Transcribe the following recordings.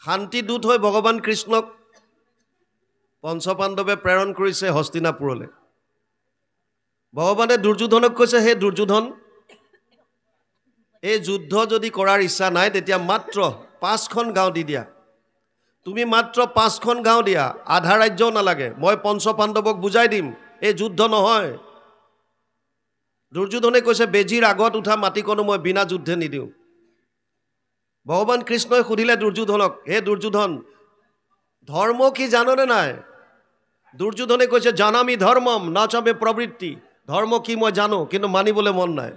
শান্তি দূত হৈ ভগৱান কৃষ্ণক পঞ্চপাণ্ডৱে প্ৰেৰণ কৰিছে হস্তিনাপুৰলৈ। ভগৱানে দুৰ্যোধনক কৈছে, হে দুৰ্যোধন, এই যুদ্ধ যদি কৰাৰ ইচ্ছা নাই তেতিয়া মাত্ৰ 5খন গাঁও দি দিয়া। তুমি মাত্ৰ 5খন গাঁও দিয়া, আধা ৰাজ্যও নালাগে, মই পঞ্চপাণ্ডৱক বুজাই দিম এই যুদ্ধ নহয়। দুৰ্যোধনে কৈছে, বেজীৰ আগত উঠা মাটিকণো মই বিনা যুদ্ধে নিদিওঁ। ভগৱান কৃষ্ণই সুধিলে দুৰ্যোধনক, হে দুৰ্যোধন, ধৰ্ম কি জাননে নাই? দুৰ্যোধনে কৈছে, জানামি ধৰ্মম নাচমে প্ৰবৃত্তি। ধৰ্ম কি মই জানো, কিন্তু মানিবলৈ মন নাই।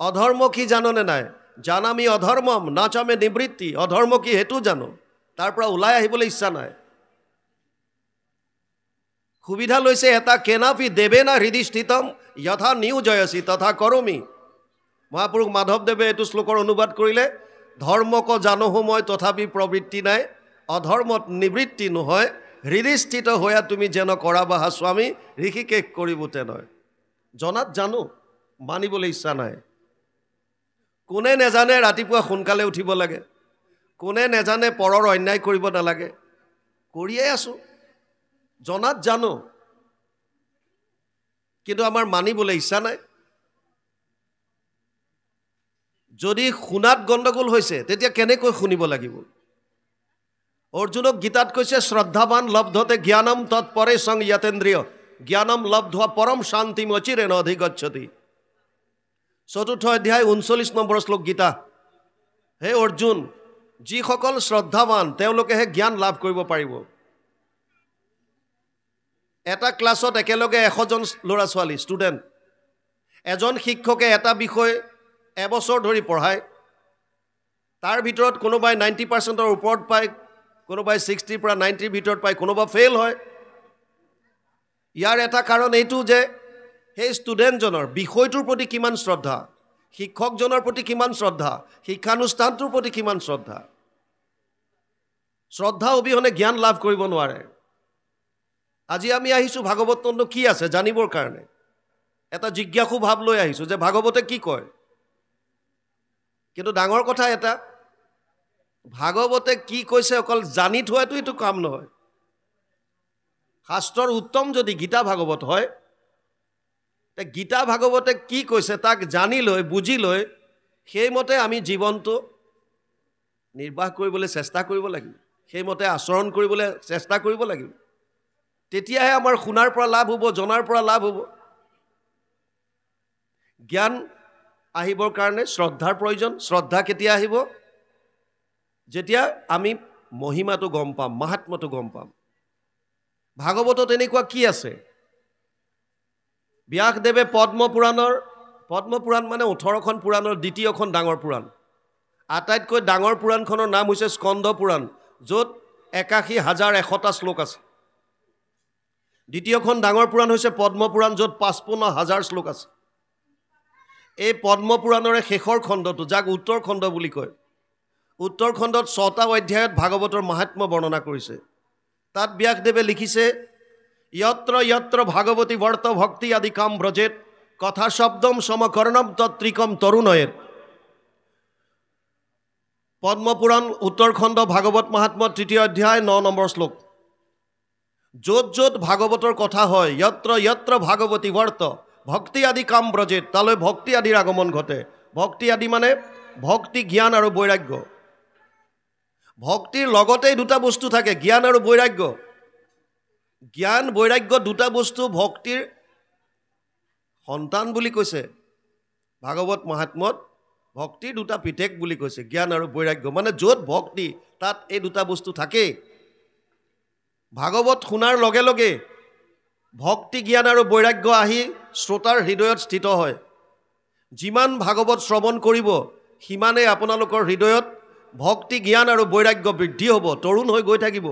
অধৰ্ম কি জাননে নাই? জানামি অধৰ্মম নাচমে নিবৃত্তি। অধৰ্ম কি সেইটো জানো, তাৰ পৰা ওলাই আহিবলৈ ইচ্ছা নাই। সুবিধা লৈছে এটা, কেনাপি দেৱেনা হৃদি স্থিতম যথা নিয়োজয়সি তথা কৰমি। মহাপুৰুষ মাধৱদেৱে এইটো শ্লোকৰ অনুবাদ কৰিলে, ধৰ্মক জানোহো মই তথাপি প্ৰবৃত্তি নাই, অধৰ্মত নিবৃত্তি নহয়, হৃদিস্থিত হোৱা তুমি যেন কৰা বাহা স্বামী, ঋষিকেশ কৰিবতে নয়। জনাত জানো, মানিবলৈ ইচ্ছা নাই। কোনে নেজানে ৰাতিপুৱা সোনকালে উঠিব লাগে, কোনে নেজানে পৰৰ অন্যায় কৰিব নালাগে, কৰিয়ে আছো। জনাত জানো, কিন্তু আমাৰ মানিবলৈ ইচ্ছা নাই। যদি শুনাত গণ্ডগোল হৈছে তেতিয়া কেনেকৈ শুনিব লাগিব? অৰ্জুনক গীতাত কৈছে, শ্ৰদ্ধাৱান লব্ধতে জ্ঞানম তৎপৰে সং যতেন্দ্ৰিয় জ্ঞানম লব্ধা পৰম শান্তিম অচিৰেণ অধিগচ্ছতি। 4ৰ্থ অধ্যায় 39 নম্বৰ শ্লোক গীতা। হে অৰ্জুন, যিসকল শ্ৰদ্ধাৱান তেওঁলোকেহে জ্ঞান লাভ কৰিব পাৰিব। এটা ক্লাছত একেলগে 100জন ল'ৰা ছোৱালী ষ্টুডেণ্ট, এজন শিক্ষকে এটা বিষয় এবছৰ ধৰি পঢ়ায়, তাৰ ভিতৰত কোনোবাই 90%ৰ ওপৰত পায়, কোনোবাই 60 পৰা 90ৰ ভিতৰত পায়, কোনোবা ফেইল হয়। ইয়াৰ এটা কাৰণ এইটো যে সেই ষ্টুডেণ্টজনৰ বিষয়টোৰ প্ৰতি কিমান শ্ৰদ্ধা, শিক্ষকজনৰ প্ৰতি কিমান শ্ৰদ্ধা, শিক্ষানুষ্ঠানটোৰ প্ৰতি কিমান শ্ৰদ্ধা। শ্ৰদ্ধা অবিহনে জ্ঞান লাভ কৰিব নোৱাৰে। আজি আমি আহিছোঁ ভাগৱতনো কি আছে জানিবৰ কাৰণে। এটা জিজ্ঞাসু ভাৱ লৈ আহিছোঁ যে ভাগৱতে কি কয়। কিন্তু ডাঙৰ কথা এটা, ভাগৱতে কি কৈছে অকল জানি থোৱাটো এইটো কাম নহয়। শাস্ত্ৰৰ উত্তম যদি গীতা ভাগৱত হয়, গীতা ভাগৱতে কি কৈছে তাক জানি লৈ বুজি লৈ সেইমতে আমি জীৱনটো নিৰ্বাহ কৰিবলৈ চেষ্টা কৰিব লাগিব, সেইমতে আচৰণ কৰিবলৈ চেষ্টা কৰিব লাগিব। তেতিয়াহে আমাৰ শুনাৰ পৰা লাভ হ'ব, জনাৰ পৰা লাভ হ'ব। জ্ঞান আহিবৰ কাৰণে শ্ৰদ্ধাৰ প্ৰয়োজন। শ্ৰদ্ধা কেতিয়া আহিব? যেতিয়া আমি মহিমাটো গম পাম, মাহাত্ম্যটো গম পাম। ভাগৱতত এনেকুৱা কি আছে? ব্যাসদেৱে পদ্মপুৰাণ মানে 18খন পুৰাণৰ দ্বিতীয়খন ডাঙৰ পুৰাণ। আটাইতকৈ ডাঙৰ পুৰাণখনৰ নাম হৈছে স্কন্ধ পুৰাণ, য'ত 81,100টা শ্লোক আছে। দ্বিতীয়খন ডাঙৰ পুৰাণ হৈছে পদ্মপুৰাণ, য'ত 55,000 শ্লোক আছে। এই পদ্মপুৰাণৰে শেষৰ খণ্ডটো, যাক উত্তৰ খণ্ড বুলি কয়, উত্তৰ খণ্ডত 6টা অধ্যায়ত ভাগৱতৰ মাহাত্ম্য বৰ্ণনা কৰিছে। তাত ব্যাসদেৱে লিখিছে, যত্ৰ যত্ৰ ভাগৱতী বৰ্ত ভক্তি আদি কাম ব্ৰজেত কথা শব্দম সমকৰ্ণম তত্ৰিকম তৰুণয়েত। পদ্মপুৰাণ উত্তৰ খণ্ড ভাগৱত মাহাত্ম্য 3য় অধ্যায় 9 নম্বৰ শ্লোক। য'ত য'ত ভাগৱতৰ কথা হয়, যত্ৰ যত্ৰ ভাগৱতী বৰ্ত ভক্তি আদি কাম ব্ৰজেত, তালৈ ভক্তি আদিৰ আগমন ঘটে। ভক্তি আদি মানে ভক্তি, জ্ঞান আৰু বৈৰাগ্য। ভক্তিৰ লগতেই দুটা বস্তু থাকে, জ্ঞান আৰু বৈৰাগ্য। জ্ঞান বৈৰাগ্য দুটা বস্তু ভক্তিৰ সন্তান বুলি কৈছে ভাগৱত মাহাত্ম্যত। ভক্তিৰ দুটা পিতেক বুলি কৈছে, জ্ঞান আৰু বৈৰাগ্য। মানে য'ত ভক্তি তাত এই দুটা বস্তু থাকেই। ভাগৱত শুনাৰ লগে লগে ভক্তি, জ্ঞান আৰু বৈৰাগ্য আহি শ্ৰোতাৰ হৃদয়ত স্থিত হয়। যিমান ভাগৱত শ্ৰৱণ কৰিব সিমানেই আপোনালোকৰ হৃদয়ত ভক্তি, জ্ঞান আৰু বৈৰাগ্য বৃদ্ধি হ'ব, তৰুণ হৈ গৈ থাকিব।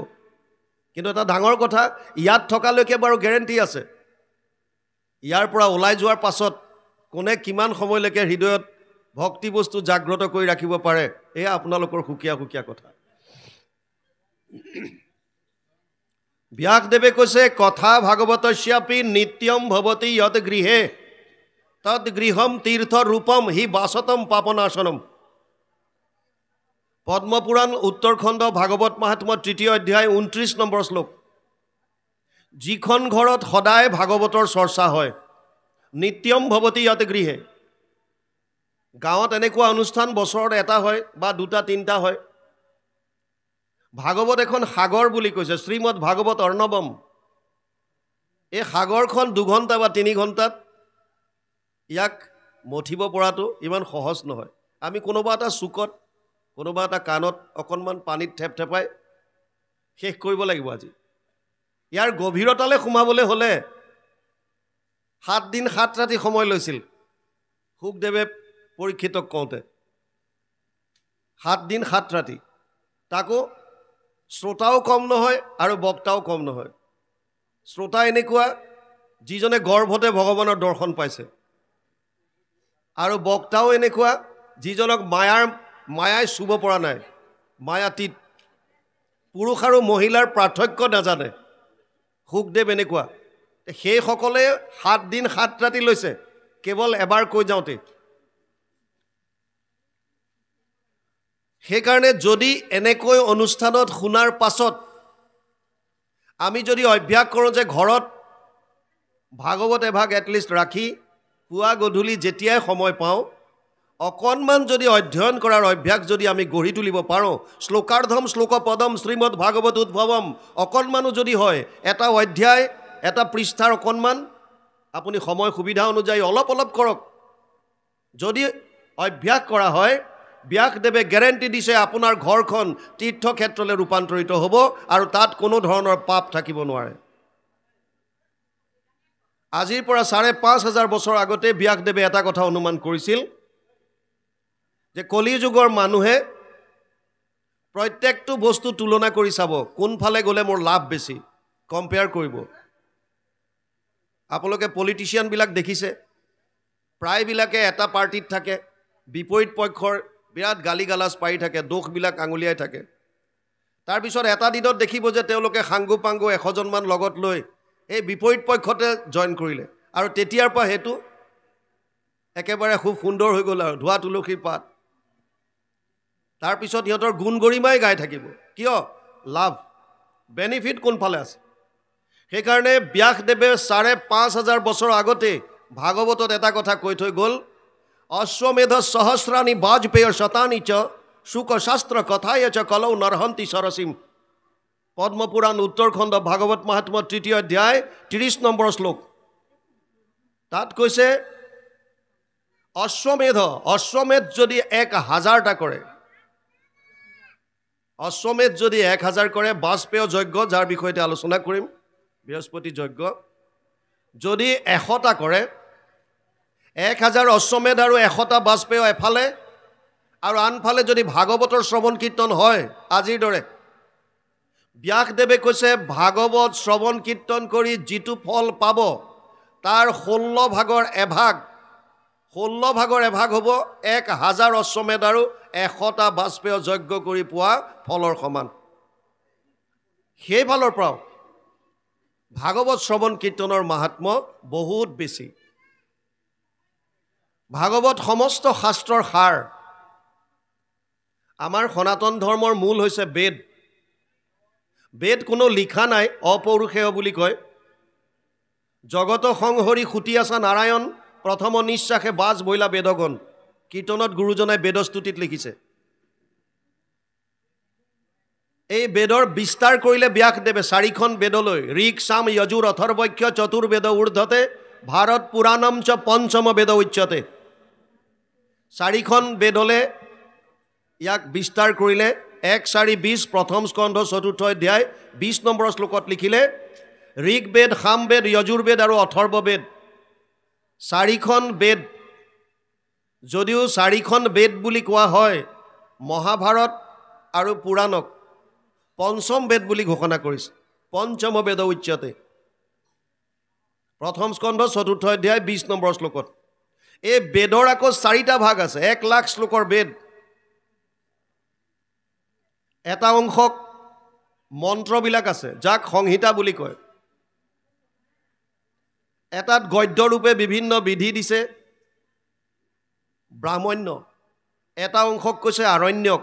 কিন্তু এটা ডাঙৰ কথা, ইয়াত থকালৈকে বাৰু গেৰেণ্টি আছে। ইয়াৰ পৰা ওলাই যোৱাৰ পাছত কোনে কিমান সময়লৈকে হৃদয়ত ভক্তি বস্তু জাগ্ৰত কৰি ৰাখিব পাৰে, এয়া আপোনালোকৰ সুকীয়া সুকীয়া কথা। ব্যাসদেৱে কৈছে, কথা ভাগৱতস্যাপি নিত্যম ভৱতি যত গৃহে তদ গৃহম তীৰ্থ ৰূপম হি বাসতম পাপনাশনম। পদ্মপুৰাণ উত্তৰখণ্ড ভাগৱত মাহাত্ম্য ৩য় অধ্যায় ২৯ নম্বৰ শ্লোক। যিখন ঘৰত সদায় ভাগৱতৰ চৰ্চা হয়, নিত্যম ভৱতি ইয়াতে গৃহে। গাঁৱত এনেকুৱা অনুষ্ঠান বছৰত এটা হয় বা দুটা তিনিটা হয়। ভাগৱত এখন সাগৰ বুলি কৈছে, শ্ৰীমদ ভাগৱত অৰ্ণৱম। এই সাগৰখন ২ ঘণ্টা বা ৩ ঘণ্টাত ইয়াক মঠিব পৰাটো ইমান সহজ নহয়। আমি কোনোবা এটা চুকত, কোনোবা এটা কাণত অকণমান পানীত থেপথেপাই শেষ কৰিব লাগিব আজি। ইয়াৰ গভীৰতালৈ সোমাবলৈ হ'লে 7 দিন 7 ৰাতি সময় লৈছিল শুকদেৱে পৰীক্ষিতক কওঁতে। 7 দিন 7 ৰাতি। তাকো শ্ৰোতাও কম নহয় আৰু বক্তাও কম নহয়। শ্ৰোতা এনেকুৱা যিজনে গৰ্ভতে ভগৱানৰ দৰ্শন পাইছে, আৰু বক্তাও এনেকুৱা যিজনক মায়াই চুব পৰা নাই, মায়াতীত, পুৰুষ আৰু মহিলাৰ পাৰ্থক্য নাজানে। শুকদেৱ এনেকুৱা। সেইসকলে 7 দিন 7 ৰাতি লৈছে কেৱল এবাৰ কৈ যাওঁতে। সেইকাৰণে যদি এনেকৈ অনুষ্ঠানত শুনাৰ পাছত আমি যদি অভ্যাস কৰোঁ যে ঘৰত ভাগৱত এভাগ এটলিষ্ট ৰাখি পুৱা গধূলি যেতিয়াই সময় পাওঁ অকণমান যদি অধ্যয়ন কৰাৰ অভ্যাস যদি আমি গঢ়ি তুলিব পাৰোঁ, শ্লোকাৰ্ধম শ্লোকপদম শ্ৰীমদ ভাগৱত উদ্ভৱম, অকণমানো যদি হয়, এটা অধ্যায় এটা পৃষ্ঠাৰ অকণমান আপুনি সময় সুবিধা অনুযায়ী অলপ অলপ কৰক। যদি অভ্যাস কৰা হয়, ব্যাসদেৱে গেৰেণ্টি দিছে আপোনাৰ ঘৰখন তীৰ্থক্ষেত্ৰলৈ ৰূপান্তৰিত হ'ব আৰু তাত কোনো ধৰণৰ পাপ থাকিব নোৱাৰে। আজিৰ পৰা ৫,৫০০ বছৰ আগতে ব্যাসদেৱে এটা কথা অনুমান কৰিছিল যে কলি যুগৰ মানুহে প্ৰত্যেকটো বস্তু তুলনা কৰি চাব, কোনফালে গ'লে মোৰ লাভ বেছি, কম্পেয়াৰ কৰিব। আপোনালোকে পলিটিচিয়ানবিলাক দেখিছে, প্ৰায়বিলাকে এটা পাৰ্টিত থাকে, বিপৰীত পক্ষৰ বিৰাট গালি গালাজ পাৰি থাকে, দোষবিলাক আঙুলিয়াই থাকে। তাৰপিছত এটা দিনত দেখিব যে তেওঁলোকে সাংগু পাংগু ১০০জনমান লগত লৈ এই বিপৰীত পক্ষতে জইন কৰিলে, আৰু তেতিয়াৰ পৰা সেইটো একেবাৰে খুব সুন্দৰ হৈ গ'ল আৰু ধোৱা তুলসীৰ পাত। তাৰপিছত সিহঁতৰ গুণ গৰিমাই গাই থাকিব। কিয়? লাভ, বেনিফিট কোনফালে আছে। সেইকাৰণে ব্যাসদেৱে ৫,৫০০ বছৰ আগতে ভাগৱতত এটা কথা কৈ থৈ গ'ল, অশ্বমেধ সহস্ৰাণি বাজপেয় শতানি চ শুকশাস্ত্ৰ কথায় চ কলৌ নৰহন্তি সৰসীম। পদ্মপুৰাণ উত্তৰখণ্ড ভাগৱত মাহাত্ম্য ৩য় অধ্যায় ৩০ নম্বৰ শ্লোক। তাত কৈছে অশ্বমেধ যদি ১,০০০টা কৰে, অশ্বমেধ যদি ১,০০০ কৰে, বাজপেয় যজ্ঞ যাৰ বিষয়তে আলোচনা কৰিম, বৃহস্পতি যজ্ঞ যদি ১০০টা কৰে, ১,০০০ অশ্বমেধ আৰু ১০০টা বাজপেয় এফালে, আৰু আনফালে যদি ভাগৱতৰ শ্ৰৱণ কীৰ্তন হয় আজিৰ দৰে, ব্যাসদেৱে কৈছে ভাগৱত শ্ৰৱণ কীৰ্তন কৰি যিটো ফল পাব তাৰ ১৬ ভাগৰ এভাগ হ'ব ১,০০০ অশ্বমেধ আৰু ১০০টা বাজপেয় যজ্ঞ কৰি পোৱা ফলৰ সমান। সেইফালৰ পৰাও ভাগৱত শ্ৰৱণ কীৰ্তনৰ মাহাত্ম্য বহুত বেছি। ভাগৱত সমস্ত শাস্ত্ৰৰ সাৰ। আমাৰ সনাতন ধৰ্মৰ মূল হৈছে বেদ। বেদ কোনো লিখা নাই, অপৌৰুষেয় বুলি কয়। জগত সংহৰি সুতি আছা নাৰায়ণ, প্ৰথম নিশ্বাসে বাজ বইলা বেদগণ। কীৰ্তনত গুৰুজনাই বেদস্তুতিত লিখিছে। এই বেদৰ বিস্তাৰ কৰিলে ব্যাসদেৱে ৪খন বেদলৈ, ঋক সাম যজুৰ অথৰ্বক্ষ চতুৰ্বেদ ঊৰ্ধতে ভাৰত পুৰাণম চ পঞ্চম বেদ উচ্যতে। ৪খন বেদলে ইয়াক বিস্তাৰ কৰিলে। ১,৪,২০ প্ৰথম স্কন্ধ ৪ৰ্থ অধ্যায় ২০ নম্বৰ শ্লোকত লিখিলে, ঋকবেদ, সামবেদ, যজুৰ্বেদ আৰু অথৰ্ববেদ ৪খন বেদ। যদিও ৪খন বেদ বুলি কোৱা হয়, মহাভাৰত আৰু পুৰাণক পঞ্চম বেদ বুলি ঘোষণা কৰিছে। পঞ্চম বেদ উচ্যতে, প্ৰথম স্কন্ধ ৪ৰ্থ অধ্যায় ২০ নম্বৰ শ্লোকত। এই বেদৰ আকৌ ৪টা ভাগ আছে, ১,০০,০০০ শ্লোকৰ বেদ। এটা অংশক মন্ত্ৰবিলাক আছে, যাক সংহিতা বুলি কয়। এটাত গদ্যৰূপে বিভিন্ন বিধি দিছে, ব্ৰাহ্মণ্য। এটা অংশক কৈছে আৰণ্যক,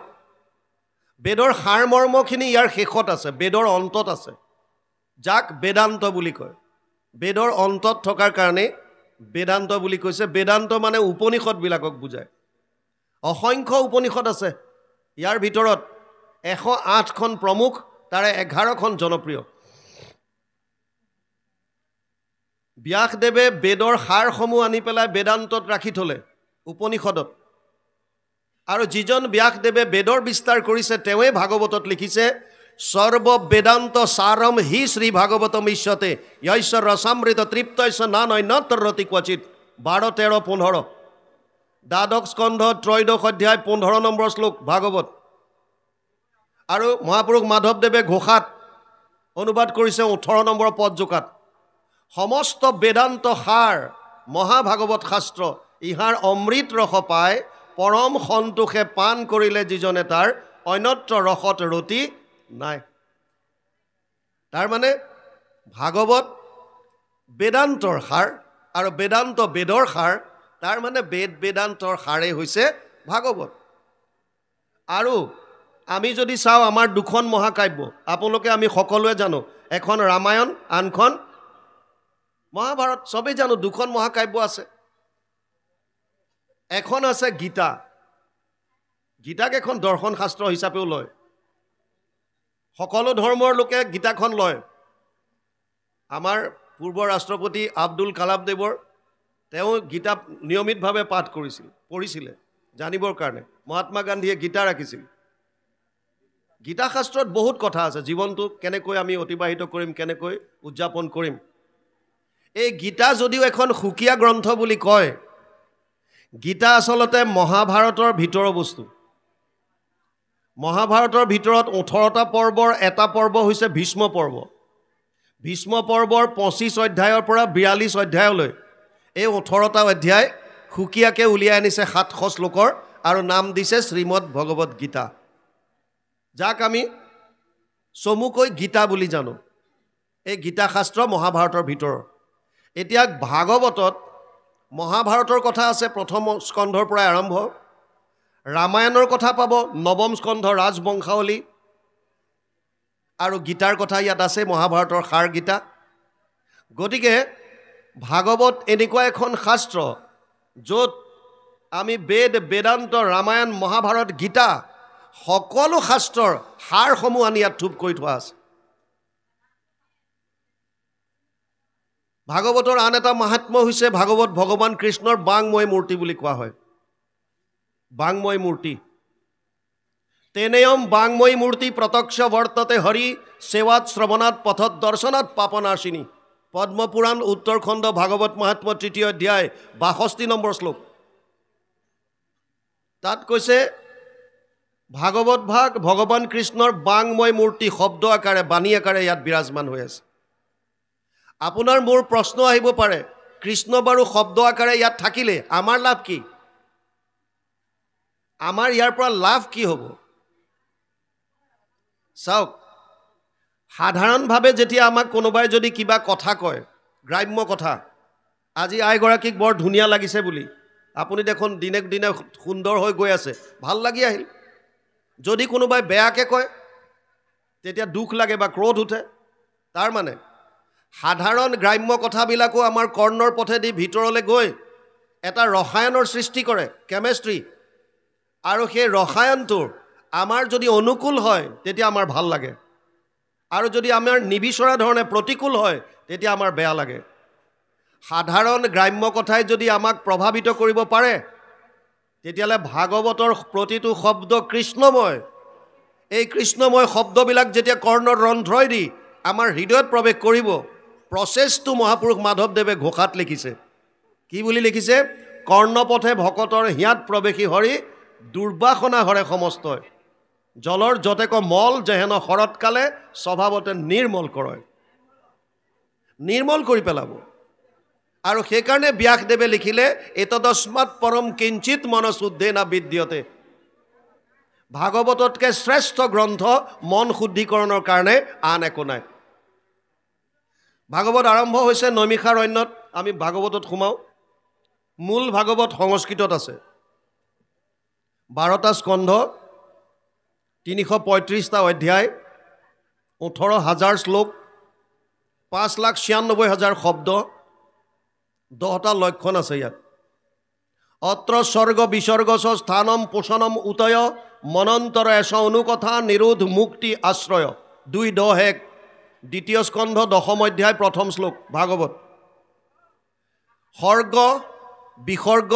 বেদৰ সাৰমৰ্মখিনি ইয়াৰ শেষত আছে, বেদৰ অন্তত আছে, যাক বেদান্ত বুলি কয়। বেদৰ অন্তত থকাৰ কাৰণে বেদান্ত বুলি কৈছে। বেদান্ত মানে উপনিষদবিলাকক বুজায়। অসংখ্য উপনিষদ আছে, ইয়াৰ ভিতৰত 108খন প্ৰমুখ, তাৰে 11খন জনপ্ৰিয়। ব্যাসদেৱে বেদৰ সাৰসমূহ আনি পেলাই বেদান্তত ৰাখি থ'লে, উপনিষদত। আৰু যিজন ব্যাসদেৱে বেদৰ বিস্তাৰ কৰিছে তেওঁৱে ভাগৱতত লিখিছে, সৰ্ব বেদান্ত সাৰম হি শ্ৰী ভাগৱতম ইষ্যতে য়স্য ৰসামৃত তৃপ্তস্য নানন্যতৰতি ক্বচিত। 12, 13, 15 দ্বাদশ স্কন্ধ ত্ৰয়োদশ অধ্যায় 15 নম্বৰ শ্লোক ভাগৱত। আৰু মহাপুৰুষ মাধৱদেৱে ঘোষাত অনুবাদ কৰিছে 18 নম্বৰ পদজোকাত। সমস্ত বেদান্ত সাৰ মহাভাগৱত শাস্ত্ৰ, ইহাৰ অমৃত ৰস পায় পৰম সন্তোষে পান কৰিলে যিজনে তাৰ অন্যত্ৰ ৰসত ৰতি নাই। তাৰমানে ভাগৱত বেদান্তৰ সাৰ, আৰু বেদান্ত বেদৰ সাৰ। তাৰমানে বেদান্তৰ সাৰেই হৈছে ভাগৱত। আৰু আমি যদি চাওঁ আমাৰ দুখন মহাকাব্য, আপোনালোকে আমি সকলোৱে জানো, এখন ৰামায়ণ, আনখন মহাভাৰত। চবেই জানো দুখন মহাকাব্য আছে। এখন আছে গীতা। গীতাক এখন দৰ্শন শাস্ত্ৰ হিচাপেও লয়, সকলো ধৰ্মৰ লোকে গীতাখন লয়। আমাৰ পূৰ্ব ৰাষ্ট্ৰপতি আব্দুল কালাম দেৱৰ, তেওঁ গীতা নিয়মিতভাৱে পাঠ পঢ়িছিলে জানিবৰ কাৰণে। মহাত্মা গান্ধীয়ে গীতা ৰাখিছিল। গীতা শাস্ত্ৰত বহুত কথা আছে, জীৱনটো কেনেকৈ আমি অতিবাহিত কৰিম, কেনেকৈ উদযাপন কৰিম। এই গীতা যদিও এখন সুকীয়া গ্ৰন্থ বুলি কয়, গীতা আচলতে মহাভাৰতৰ ভিতৰৰ বস্তু। মহাভাৰতৰ ভিতৰত 18টা পৰ্বৰ এটা পৰ্ব হৈছে ভীষ্ম পৰ্ব। ভীষ্ম পৰ্বৰ 25 অধ্যায়ৰ পৰা 42 অধ্যায়লৈ এই 18টা অধ্যায় সুকীয়াকৈ উলিয়াই আনিছে 700 শ্লোকৰ, আৰু নাম দিছে শ্ৰীমদ ভগৱত গীতা, যাক আমি চমুকৈ গীতা বুলি জানো। এই গীতা শাস্ত্ৰ মহাভাৰতৰ ভিতৰৰ। এতিয়া ভাগৱতত মহাভাৰতৰ কথা আছে প্ৰথম স্কন্ধৰ পৰাই আৰম্ভ। ৰামায়ণৰ কথা পাব নৱম স্কন্ধ ৰাজবংশাৱলী, আৰু গীতাৰ কথা ইয়াত আছে, মহাভাৰতৰ সাৰ গীতা। গতিকে ভাগৱত এনেকুৱা এখন শাস্ত্ৰ য'ত আমি বেদান্ত, ৰামায়ণ, মহাভাৰত, গীতা সকলো শাস্ত্ৰৰ সাৰসমূহ আনি ইয়াত থোপ কৰি থোৱা আছে। ভাগৱতৰ আন এটা মাহাত্ম্য হৈছে ভাগৱত ভগৱান কৃষ্ণৰ বাংময় মূৰ্তি বুলি কোৱা হয়। বাংময় মূৰ্তি। তেনেয়ম বাংময় মূৰ্তি প্ৰত্যক্ষ বৰ্ততে হৰি সেৱাত শ্ৰৱণাত পথত দৰ্শনাত পাপনাশিনী। পদ্মপুৰাণ উত্তৰখণ্ড ভাগৱত মাহাত্ম্য 3য় অধ্যায় 62 নম্বৰ শ্লোক। তাত কৈছে ভাগৱত ভাগ ভগৱান কৃষ্ণৰ বাংময় মূৰ্তি শব্দ আকাৰে, বাণী আকাৰে ইয়াত বিৰাজমান হৈ আছে। আপোনাৰ মোৰ প্ৰশ্ন আহিব পাৰে, কৃষ্ণ বাৰু শব্দ আকাৰে ইয়াত থাকিলে আমাৰ লাভ কি? আমাৰ ইয়াৰ পৰা লাভ কি হ'ব? চাওক, সাধাৰণভাৱে যেতিয়া আমাক কোনোবাই যদি কিবা কথা কয়, গ্ৰাম্য কথা, আজি আইগৰাকীক বৰ ধুনীয়া লাগিছে বুলি, আপুনি দেখোন দিনে দিনে সুন্দৰ হৈ গৈ আছে, ভাল লাগি আহিল। যদি কোনোবাই বেয়াকৈ কয় তেতিয়া দুখ লাগে বা ক্ৰোধ উঠে। তাৰ মানে সাধাৰণ গ্ৰাম্য কথাবিলাকো আমাৰ কৰ্ণৰ পথেদি ভিতৰলৈ গৈ এটা ৰসায়নৰ সৃষ্টি কৰে, কেমেষ্ট্ৰি। আৰু সেই ৰসায়নটোৰ আমাৰ যদি অনুকূল হয় তেতিয়া আমাৰ ভাল লাগে, আৰু যদি আমাৰ নিবিচৰা ধৰণে প্ৰতিকূল হয় তেতিয়া আমাৰ বেয়া লাগে। সাধাৰণ গ্ৰাম্য কথাই যদি আমাক প্ৰভাৱিত কৰিব পাৰে তেতিয়াহ'লে ভাগৱতৰ প্ৰতিটো শব্দ কৃষ্ণময়। এই কৃষ্ণময় শব্দবিলাক যেতিয়া কৰ্ণৰ ৰন্ধ্ৰই দি আমাৰ হৃদয়ত প্ৰৱেশ কৰিব, প্ৰচেছটো মহাপুৰুষ মাধৱদেৱে ঘোষাত লিখিছে। কি বুলি লিখিছে? কৰ্ণপথে ভকতৰ হিয়াত প্ৰৱেশী হৰি দুৰ্বাসনা হৰে সমস্তই। জলৰ যতেক মল যেহেন শৰৎকালে স্বভাৱতে নিৰ্মল কৰে। নিৰ্মল কৰি পেলাব। আৰু সেইকাৰণে ব্যাসদেৱে লিখিলে এতদস্মাৎ পৰম কিঞ্চিত মনশুদ্ধে না বিদ্যতে। ভাগৱততকৈ শ্ৰেষ্ঠ গ্ৰন্থ মন শুদ্ধিকৰণৰ কাৰণে আন একো নাই। ভাগৱত আৰম্ভ হৈছে নৈমিষাৰণ্যত। আমি ভাগৱতত সোমাওঁ। মূল ভাগৱত সংস্কৃতত আছে, 12টা স্কন্ধ, 335টা অধ্যায়, 18,000 শ্লোক, 5,96,000 শব্দ, 10টা লক্ষণ আছে ইয়াত। অত্ৰ স্বৰ্গ বিসৰ্গছ স্থানম পোষণম উতয় মনন্তৰ এশ অনুকথা নিৰোধ মুক্তি আশ্ৰয়। 2:10 দ্বিতীয় স্কন্ধ 10ম অধ্যায় 1ম শ্লোক ভাগৱত। স্বৰ্গ বিসৰ্গ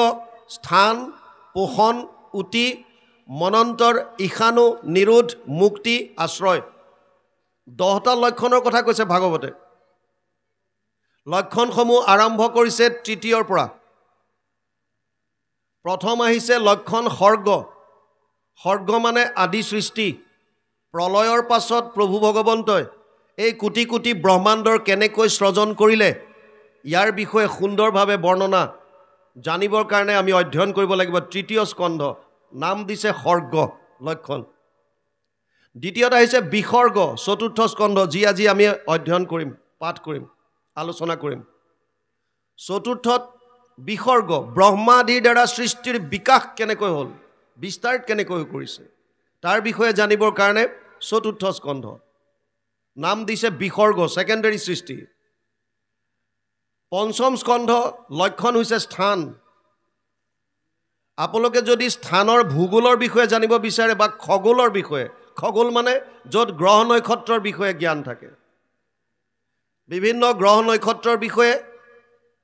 স্থান পোষণ উতি মনন্তৰ ঈশানু নিৰোধ মুক্তি আশ্ৰয়। 10টা লক্ষণৰ কথা কৈছে ভাগৱতে। লক্ষণসমূহ আৰম্ভ কৰিছে 3য়ৰ পৰা। প্ৰথম আহিছে লক্ষণ স্বৰ্গ। স্বৰ্গ মানে আদি সৃষ্টি। প্ৰলয়ৰ পাছত প্ৰভু ভগৱন্তই এই কোটি কোটি ব্ৰহ্মাণ্ডৰ কেনেকৈ সৃজন কৰিলে ইয়াৰ বিষয়ে সুন্দৰভাৱে বৰ্ণনা জানিবৰ কাৰণে আমি অধ্যয়ন কৰিব লাগিব। 3য় স্কন্ধ নাম দিছে স্বৰ্গ লক্ষণ। দ্বিতীয়ত আহিছে বিসৰ্গ 4ৰ্থ স্কন্ধ, যি আজি আমি অধ্যয়ন কৰিম, পাঠ কৰিম, আলোচনা কৰিম। 4ৰ্থত বিসৰ্গ ব্ৰহ্মাদিৰ দ্বাৰা সৃষ্টিৰ বিকাশ কেনেকৈ হ'ল, বিস্তাৰ কেনেকৈ কৰিছে তাৰ বিষয়ে জানিবৰ কাৰণে 4ৰ্থ স্কন্ধ নাম দিছে বিসৰ্গ, ছেকেণ্ডাৰী সৃষ্টি। 5ম স্কন্ধ লক্ষণ হৈছে স্থান। আপোনালোকে যদি স্থানৰ ভূগোলৰ বিষয়ে জানিব বিচাৰে বা খগোলৰ বিষয়ে, খগোল মানে য'ত গ্ৰহ নক্ষত্ৰৰ বিষয়ে জ্ঞান থাকে, বিভিন্ন গ্ৰহ নক্ষত্ৰৰ বিষয়ে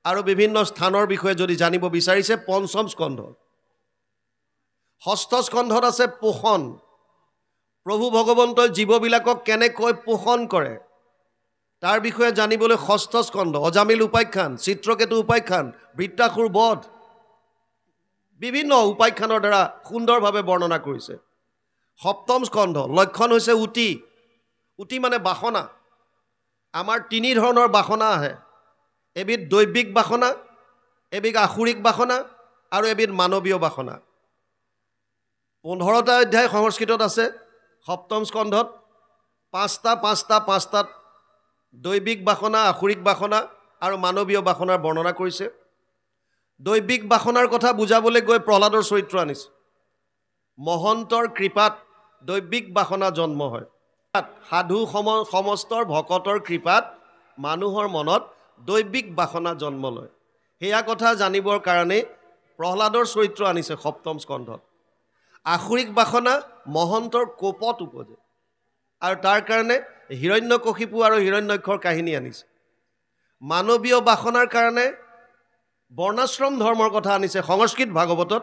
আৰু বিভিন্ন স্থানৰ বিষয়ে যদি জানিব বিচাৰিছে 5ম স্কন্ধ। 6ষ্ঠ স্কন্ধত আছে পোষণ। প্ৰভু ভগৱন্তই জীৱবিলাকক কেনেকৈ পোষণ কৰে তাৰ বিষয়ে জানিবলৈ 6ষ্ঠ স্কন্ধ। অজামিল উপাখ্যান, চিত্ৰকেতু উপাখ্যান, বৃত্তাসুৰ বধ, বিভিন্ন উপাখ্যানৰ দ্বাৰা সুন্দৰভাৱে বৰ্ণনা কৰিছে। 7ম স্কন্ধ লক্ষণ হৈছে উতি। উতি মানে বাসনা। আমাৰ 3 ধৰণৰ বাসনা আহে। এবিধ দৈবিক বাসনা, এবিধ আসুৰিক বাসনা আৰু এবিধ মানৱীয় বাসনা। 15টা অধ্যায় সংস্কৃতত আছে 7ম স্কন্ধত। 5টাত দৈবিক বাসনা, আসুৰিক বাসনা আৰু মানৱীয় বাসনাৰ বৰ্ণনা কৰিছে। দৈবিক বাসনাৰ কথা বুজাবলৈ গৈ প্ৰহ্লাদৰ চৰিত্ৰ আনিছে। মহন্তৰ কৃপাত দৈবিক বাসনা জন্ম হয়। সাধু সমস্তৰ ভকতৰ কৃপাত মানুহৰ মনত দৈবিক বাসনা জন্ম লয়। সেয়া কথা জানিবৰ কাৰণে প্ৰহ্লাদৰ চৰিত্ৰ আনিছে 7ম স্কন্ধত। আসুৰিক বাসনা মহন্তৰ কোপত উপজে আৰু তাৰ কাৰণে হিৰণ্যকশিপু আৰু হিৰণ্যক্ষৰ কাহিনী আনিছে। মানৱীয় বাসনাৰ কাৰণে বৰ্ণাশ্ৰম ধৰ্মৰ কথা আনিছে। সংস্কৃত ভাগৱতত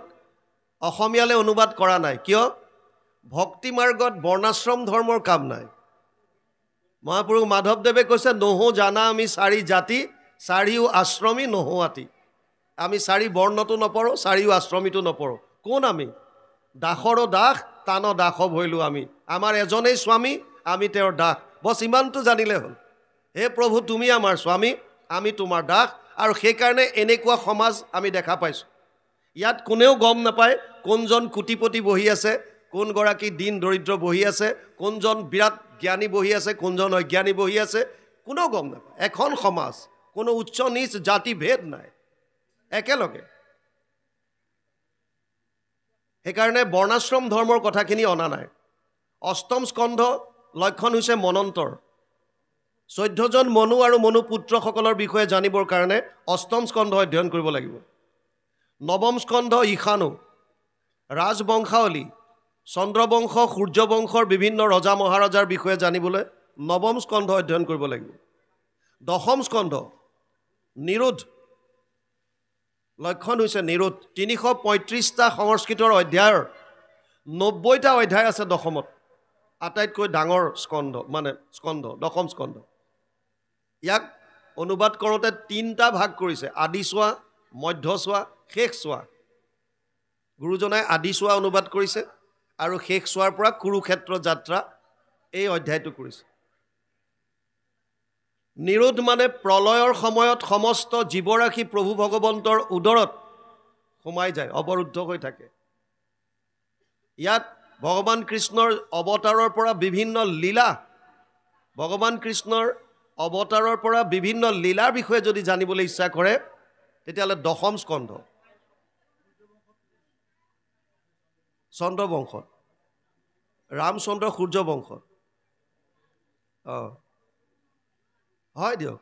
অসমীয়ালৈ অনুবাদ কৰা নাই, কিয়? ভক্তি মাৰ্গত বৰ্ণাশ্ৰম ধৰ্মৰ কাম নাই। মহাপুৰুষ মাধৱদেৱে কৈছে, নহো জানা আমি 4 জাতি, 4ও আশ্ৰমী নহো আতি। আমি 4 বৰ্ণতো নপৰোঁ, 4ও আশ্ৰমীতো নপৰোঁ। কোন আমি? দাসৰো দাস, তান দাস ভৈলো আমি। আমাৰ এজনেই স্বামী, আমি তেওঁৰ দাস। বছ ইমানটো জানিলে হ'ল। হে প্ৰভু, তুমি আমাৰ স্বামী, আমি তোমাৰ দাস। আৰু সেইকাৰণে এনেকুৱা সমাজ আমি দেখা পাইছোঁ। ইয়াত কোনেও গম নাপায় কোনজন কোটিপতি বহি আছে, কোনগৰাকী দিন দৰিদ্ৰ বহি আছে, কোনজন বিৰাট জ্ঞানী বহি আছে, কোনজন অজ্ঞানী বহি আছে, কোনেও গম নাপায়। এখন সমাজ, কোনো উচ্চ নিচ জাতি ভেদ নাই, একেলগে। সেইকাৰণে বৰ্ণাশ্ৰম ধৰ্মৰ কথাখিনি অনা নাই। 8ম স্কন্ধ লক্ষণ হৈছে মনন্তৰ। 14জন মনু আৰু মনু পুত্ৰসকলৰ বিষয়ে জানিবৰ কাৰণে 8ম স্কন্ধ অধ্যয়ন কৰিব লাগিব। 9ম স্কন্ধ ঈশানু, ৰাজবংশাৱলী, চন্দ্ৰবংশ, সূৰ্যবংশৰ বিভিন্ন ৰজা মহাৰজাৰ বিষয়ে জানিবলৈ 9ম স্কন্ধ অধ্যয়ন কৰিব লাগিব। 10ম স্কন্ধ নিৰোধ। লক্ষণ হৈছে নিৰোধ। 335টা সংস্কৃতৰ অধ্যায়ৰ 90টা অধ্যায় আছে 10মত। আটাইতকৈ ডাঙৰ স্কন্ধ মানে স্কন্ধ 10ম স্কন্ধ। ইয়াক অনুবাদ কৰোঁতে 3টা ভাগ কৰিছে, আদি চোৱা, মধ্য চোৱা, শেষ চোৱা। গুৰুজনাই আদি চোৱা অনুবাদ কৰিছে আৰু শেষ চোৱাৰ পৰা কুৰুক্ষেত্ৰ যাত্ৰা এই অধ্যায়টো কৰিছে। নিৰোধ মানে প্ৰলয়ৰ সময়ত সমস্ত জীৱৰাশি প্ৰভু ভগৱন্তৰ উদৰত সোমাই যায়, অৱৰুদ্ধ হৈ থাকে। ইয়াত ভগৱান কৃষ্ণৰ অৱতাৰৰ পৰা বিভিন্ন লীলা, ভগৱান কৃষ্ণৰ অৱতাৰৰ পৰা বিভিন্ন লীলাৰ বিষয়ে যদি জানিবলৈ ইচ্ছা কৰে তেতিয়াহ'লে 10ম স্কন্ধ চন্দ্ৰবংশত ৰামচন্দ্ৰ সূৰ্যবংশ হয় দিয়ক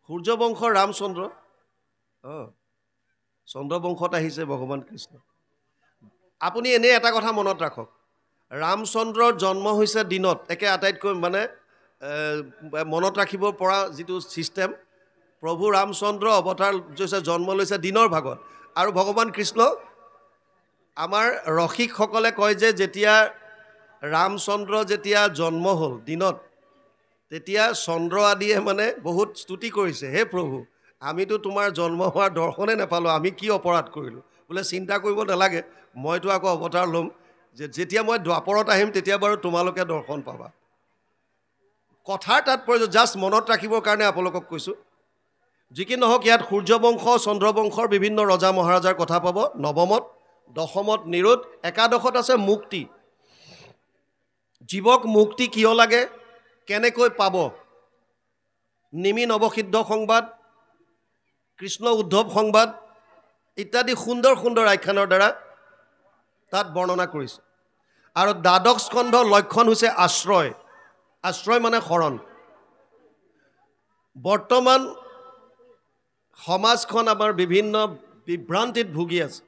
সূৰ্যবংশ ৰামচন্দ্ৰ চন্দ্ৰবংশত আহিছে ভগৱান কৃষ্ণ আপুনি এনে এটা কথা মনত ৰাখক ৰামচন্দ্ৰৰ জন্ম হৈছে দিনত একে আটাইতকৈ মানে মনত ৰাখিব পৰা যিটো ছিষ্টেম প্ৰভু ৰামচন্দ্ৰ অৱতাৰ হৈছে জন্ম লৈছে দিনৰ ভাগত আৰু ভগৱান কৃষ্ণ আমাৰ ৰসিকসকলে কয় যে যেতিয়া ৰামচন্দ্ৰ যেতিয়া জন্ম হ'ল দিনত তেতিয়া চন্দ্ৰ আদিয়ে মানে বহুত স্তুতি কৰিছে হে প্ৰভু আমিতো তোমাৰ জন্ম হোৱাৰ দৰ্শনে নাপালোঁ আমি কি অপৰাধ কৰিলোঁ বোলে চিন্তা কৰিব নালাগে মইতো আকৌ অৱতাৰ ল'ম যেতিয়া মই দ্বাপৰত আহিম তেতিয়া বাৰু তোমালোকে দৰ্শন পাবা কথাৰ তাৎপৰ্য জাষ্ট মনত ৰাখিবৰ কাৰণে আপোনালোকক কৈছোঁ যি কি নহওক ইয়াত সূৰ্যবংশ চন্দ্ৰবংশৰ বিভিন্ন ৰজা মহাৰাজাৰ কথা পাব নৱমত দশমত নিৰোধ একাদশত আছে মুক্তি জীৱক মুক্তি কিয় লাগে কেনেকৈ পাব নিমি নৱসিদ্ধ সংবাদ কৃষ্ণ উদ্ধৱ সংবাদ ইত্যাদি সুন্দৰ সুন্দৰ আখ্যানৰ দ্বাৰা তাত বৰ্ণনা কৰিছে আৰু দ্বাদশ স্কন্ধ লক্ষণ হৈছে আশ্ৰয় আশ্ৰয় মানে শৰণ বৰ্তমান সমাজখন আমাৰ বিভিন্ন বিভ্ৰান্তিত ভুগি আছে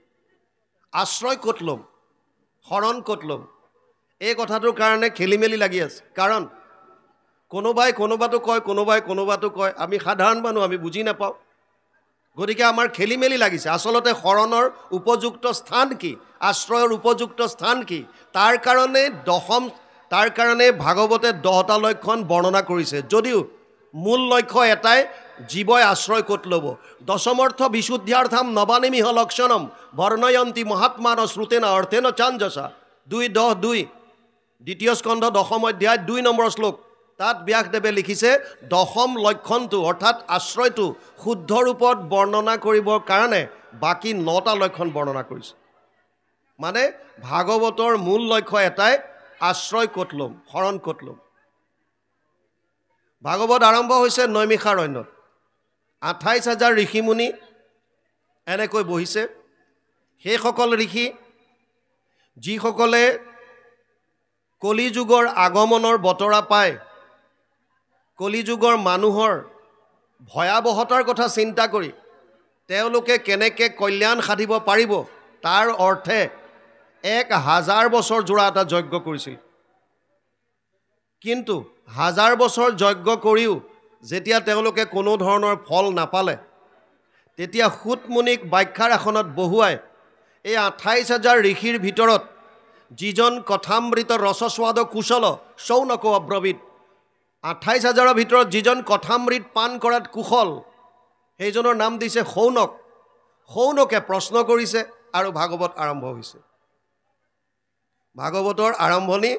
আশ্ৰয় ক'ত ল'ম শৰণ ক'ত ল'ম এই কথাটোৰ কাৰণে খেলি মেলি লাগি আছে কাৰণ কোনোবাই কোনোবাটো কয় আমি সাধাৰণ মানুহ আমি বুজি নাপাওঁ গতিকে আমাৰ খেলি মেলি লাগিছে আচলতে শৰণৰ উপযুক্ত স্থান কি আশ্ৰয়ৰ উপযুক্ত স্থান কি তাৰ কাৰণে ভাগৱতে 10টা লক্ষণ বৰ্ণনা কৰিছে যদিও মূল লক্ষ্য এটাই জীৱই আশ্ৰয় ক'ত ল'ব দশমৰ্থ বিশুদ্ধ্যাৰ্থম নবানিমিহ লক্ষণম বৰ্ণয়ন্তী মহাত্মান শ্ৰুতেন অৰ্থেন চাঞ্জসা 2:10 দ্বিতীয় স্কন্ধ দশম অধ্যায় 2 নম্বৰ শ্লোক তাত ব্যাসদেৱে লিখিছে দশম লক্ষণটো অৰ্থাৎ আশ্ৰয়টো শুদ্ধ ৰূপত বৰ্ণনা কৰিবৰ কাৰণে বাকী 9টা লক্ষণ বৰ্ণনা কৰিছে মানে ভাগৱতৰ মূল লক্ষ্য এটাই আশ্ৰয় ক'ত ল'ম শৰণ ক'ত ল'ম ভাগৱত আৰম্ভ হৈছে নৈমিষাৰণ্যত 28,000 ঋষিমুনি এনেকৈ বহিছে সেইসকল ঋষি যিসকলে কলিযুগৰ আগমনৰ বতৰা পায় কলিযুগৰ মানুহৰ ভয়াৱহতাৰ কথা চিন্তা কৰি তেওঁলোকে কেনেকৈ কল্যাণ সাধিব পাৰিব তাৰ অৰ্থে 1000 বছৰ জোৰা এটা যজ্ঞ কৰিছিল কিন্তু 1000 বছৰ যজ্ঞ কৰিও যেতিয়া তেওঁলোকে কোনো ধৰণৰ ফল নাপালে তেতিয়া সুতমুনিক ব্যাখ্যাৰ আসনত বহুৱাই এই 28,000 ঋষিৰ ভিতৰত যিজন কথামৃত ৰসস্বাদ কুশল শৌনক অব্ৰবীত 28,000ৰ ভিতৰত যিজন কথামৃত পান কৰাত কুশল সেইজনৰ নাম দিছে শৌনক শৌনকে প্ৰশ্ন কৰিছে আৰু ভাগৱত আৰম্ভ হৈছে ভাগৱতৰ আৰম্ভণি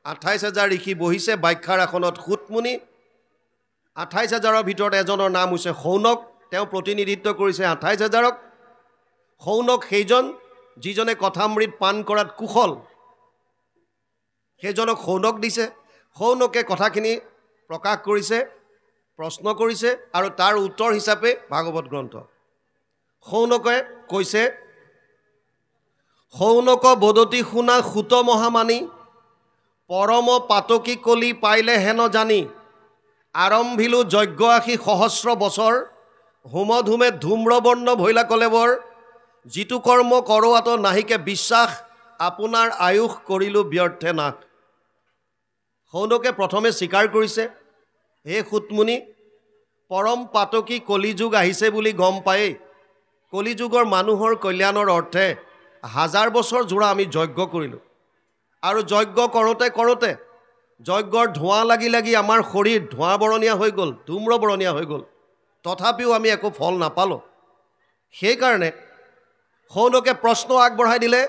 28,000 ঋষি বহিছে ব্যাখ্যাৰ আসনত সুতমুনি 28,000ৰ ভিতৰত এজনৰ নাম হৈছে শৌনক তেওঁ প্ৰতিনিধিত্ব কৰিছে 28,000ক শৌনক সেইজন যিজনে কথামৃত পান কৰাত কুশল সেইজনক শৌনক দিছে শৌনকে কথাখিনি প্ৰকাশ কৰিছে প্ৰশ্ন কৰিছে আৰু তাৰ উত্তৰ হিচাপে ভাগৱত গ্ৰন্থ শৌনকে কৈছে শৌনক বদতি শুনা সুত মহামানী পৰম পাতকী কলি পাইলে হেন জানি আৰম্ভিলো যজ্ঞ আশী সহস্ৰ বছৰ হোমধূমে ধূম্ৰবৰ্ণ ভৈলা কলেবৰ যিটো কৰ্ম কৰোৱাত নাহিকে বিশ্বাস আপোনাৰ আয়ুষ কৰিলো ব্যৰ্থে নাশ শৌনকে প্ৰথমে স্বীকাৰ কৰিছে হে সুতমুনি পৰম পাতকী কলিযুগ আহিছে বুলি গম পায়েই কলিযুগৰ মানুহৰ কল্যাণৰ অৰ্থে 1000 বছৰ জোৰা আমি যজ্ঞ কৰিলোঁ আৰু যজ্ঞ কৰোঁতে যজ্ঞৰ ধোঁৱা লাগি লাগি আমাৰ শৰীৰ ধোঁৱা বৰণীয়া হৈ গ'ল ধূম্ৰ বৰণীয়া হৈ গ'ল তথাপিও আমি একো ফল নাপালোঁ সেইকাৰণে শৌনকে প্ৰশ্ন আগবঢ়াই দিলে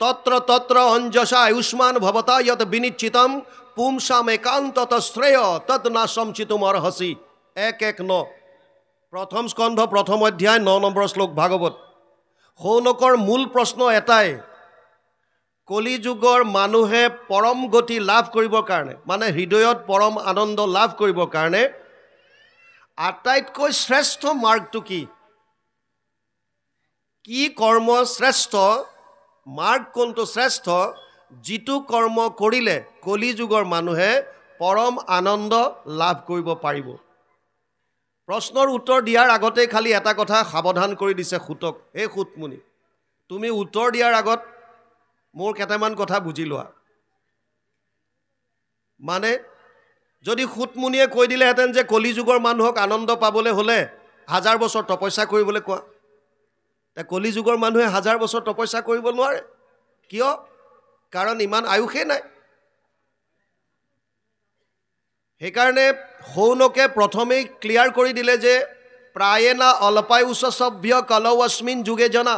তত্ৰ অঞ্জসা আয়ুষ্মান ভৱতা য়ত বিনিশ্চিতম পুংসাম একান্তত শ্ৰেয় তৎ নাশম চিতুম অৰ্হসি 1:9 প্ৰথম স্কন্ধ প্ৰথম অধ্যায় 9 নম্বৰ শ্লোক ভাগৱত শৌনকৰ মূল প্ৰশ্ন এটাই কলিযুগৰ মানুহে পৰম গতি লাভ কৰিবৰ কাৰণে মানে হৃদয়ত পৰম আনন্দ লাভ কৰিবৰ কাৰণে আটাইতকৈ শ্ৰেষ্ঠ মাৰ্গটো কি কৰ্ম শ্ৰেষ্ঠ মাৰ্গ কোনটো শ্ৰেষ্ঠ, যিটো কৰ্ম কৰিলে কলিযুগৰ মানুহে পৰম আনন্দ লাভ কৰিব পাৰিব। প্ৰশ্নৰ উত্তৰ দিয়াৰ আগতে খালি এটা কথা সাৱধান কৰি দিছে সুতক, হে সুতমুনি, তুমি উত্তৰ দিয়াৰ আগত মোৰ কেইটামান কথা বুজি লোৱা। মানে যদি সুতমুনিয়ে কৈ দিলেহেঁতেন যে কলিযুগৰ মানুহক আনন্দ পাবলৈ হ'লে 1000 বছৰ তপস্যা কৰিবলৈ কোৱা, কলিযুগৰ মানুহে 1000 বছৰ তপস্যা কৰিব নোৱাৰে। কিয়? কাৰণ ইমান আয়ুসেই নাই। সেইকাৰণে সৌনকে প্ৰথমেই ক্লিয়াৰ কৰি দিলে যে প্ৰায়েনা অল্পায়ুষ সভ্য কলৌ অস্মিন যুগে জনা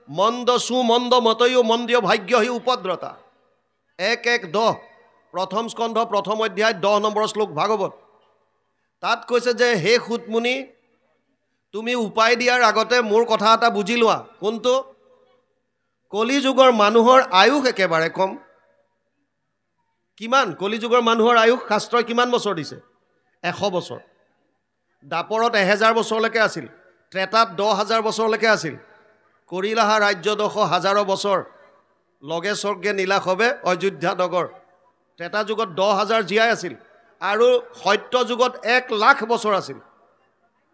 মন্দ সুমন্দ মতয়ো মন্দিয় ভাগ্য হি উপদ্ৰতা। 1:10 প্ৰথম স্কন্ধ প্ৰথম অধ্যায় 10 নম্বৰ শ্লোক ভাগৱত। তাত কৈছে যে হে সুতমুনি, তুমি উপায় দিয়াৰ আগতে মোৰ কথা এটা বুজি লোৱা। কোনটো? কলিযুগৰ মানুহৰ আয়ুস একেবাৰে কম। কিমান? কলিযুগৰ মানুহৰ আয়ুস শাস্ত্ৰই কিমান বছৰ দিছে? 100 বছৰ। দাপৰত 1000 বছৰলৈকে আছিল, ত্ৰেতাত 10,000 বছৰলৈকে আছিল, কৰিলাহা ৰাজ্যদশ 1000 বছৰ, লগে স্বৰ্গে নীলাশবে অযোধ্যা নগৰ। ত্ৰেতা যুগত 10,000 জীয়াই আছিল আৰু সত্য যুগত 1,00,000 বছৰ আছিল।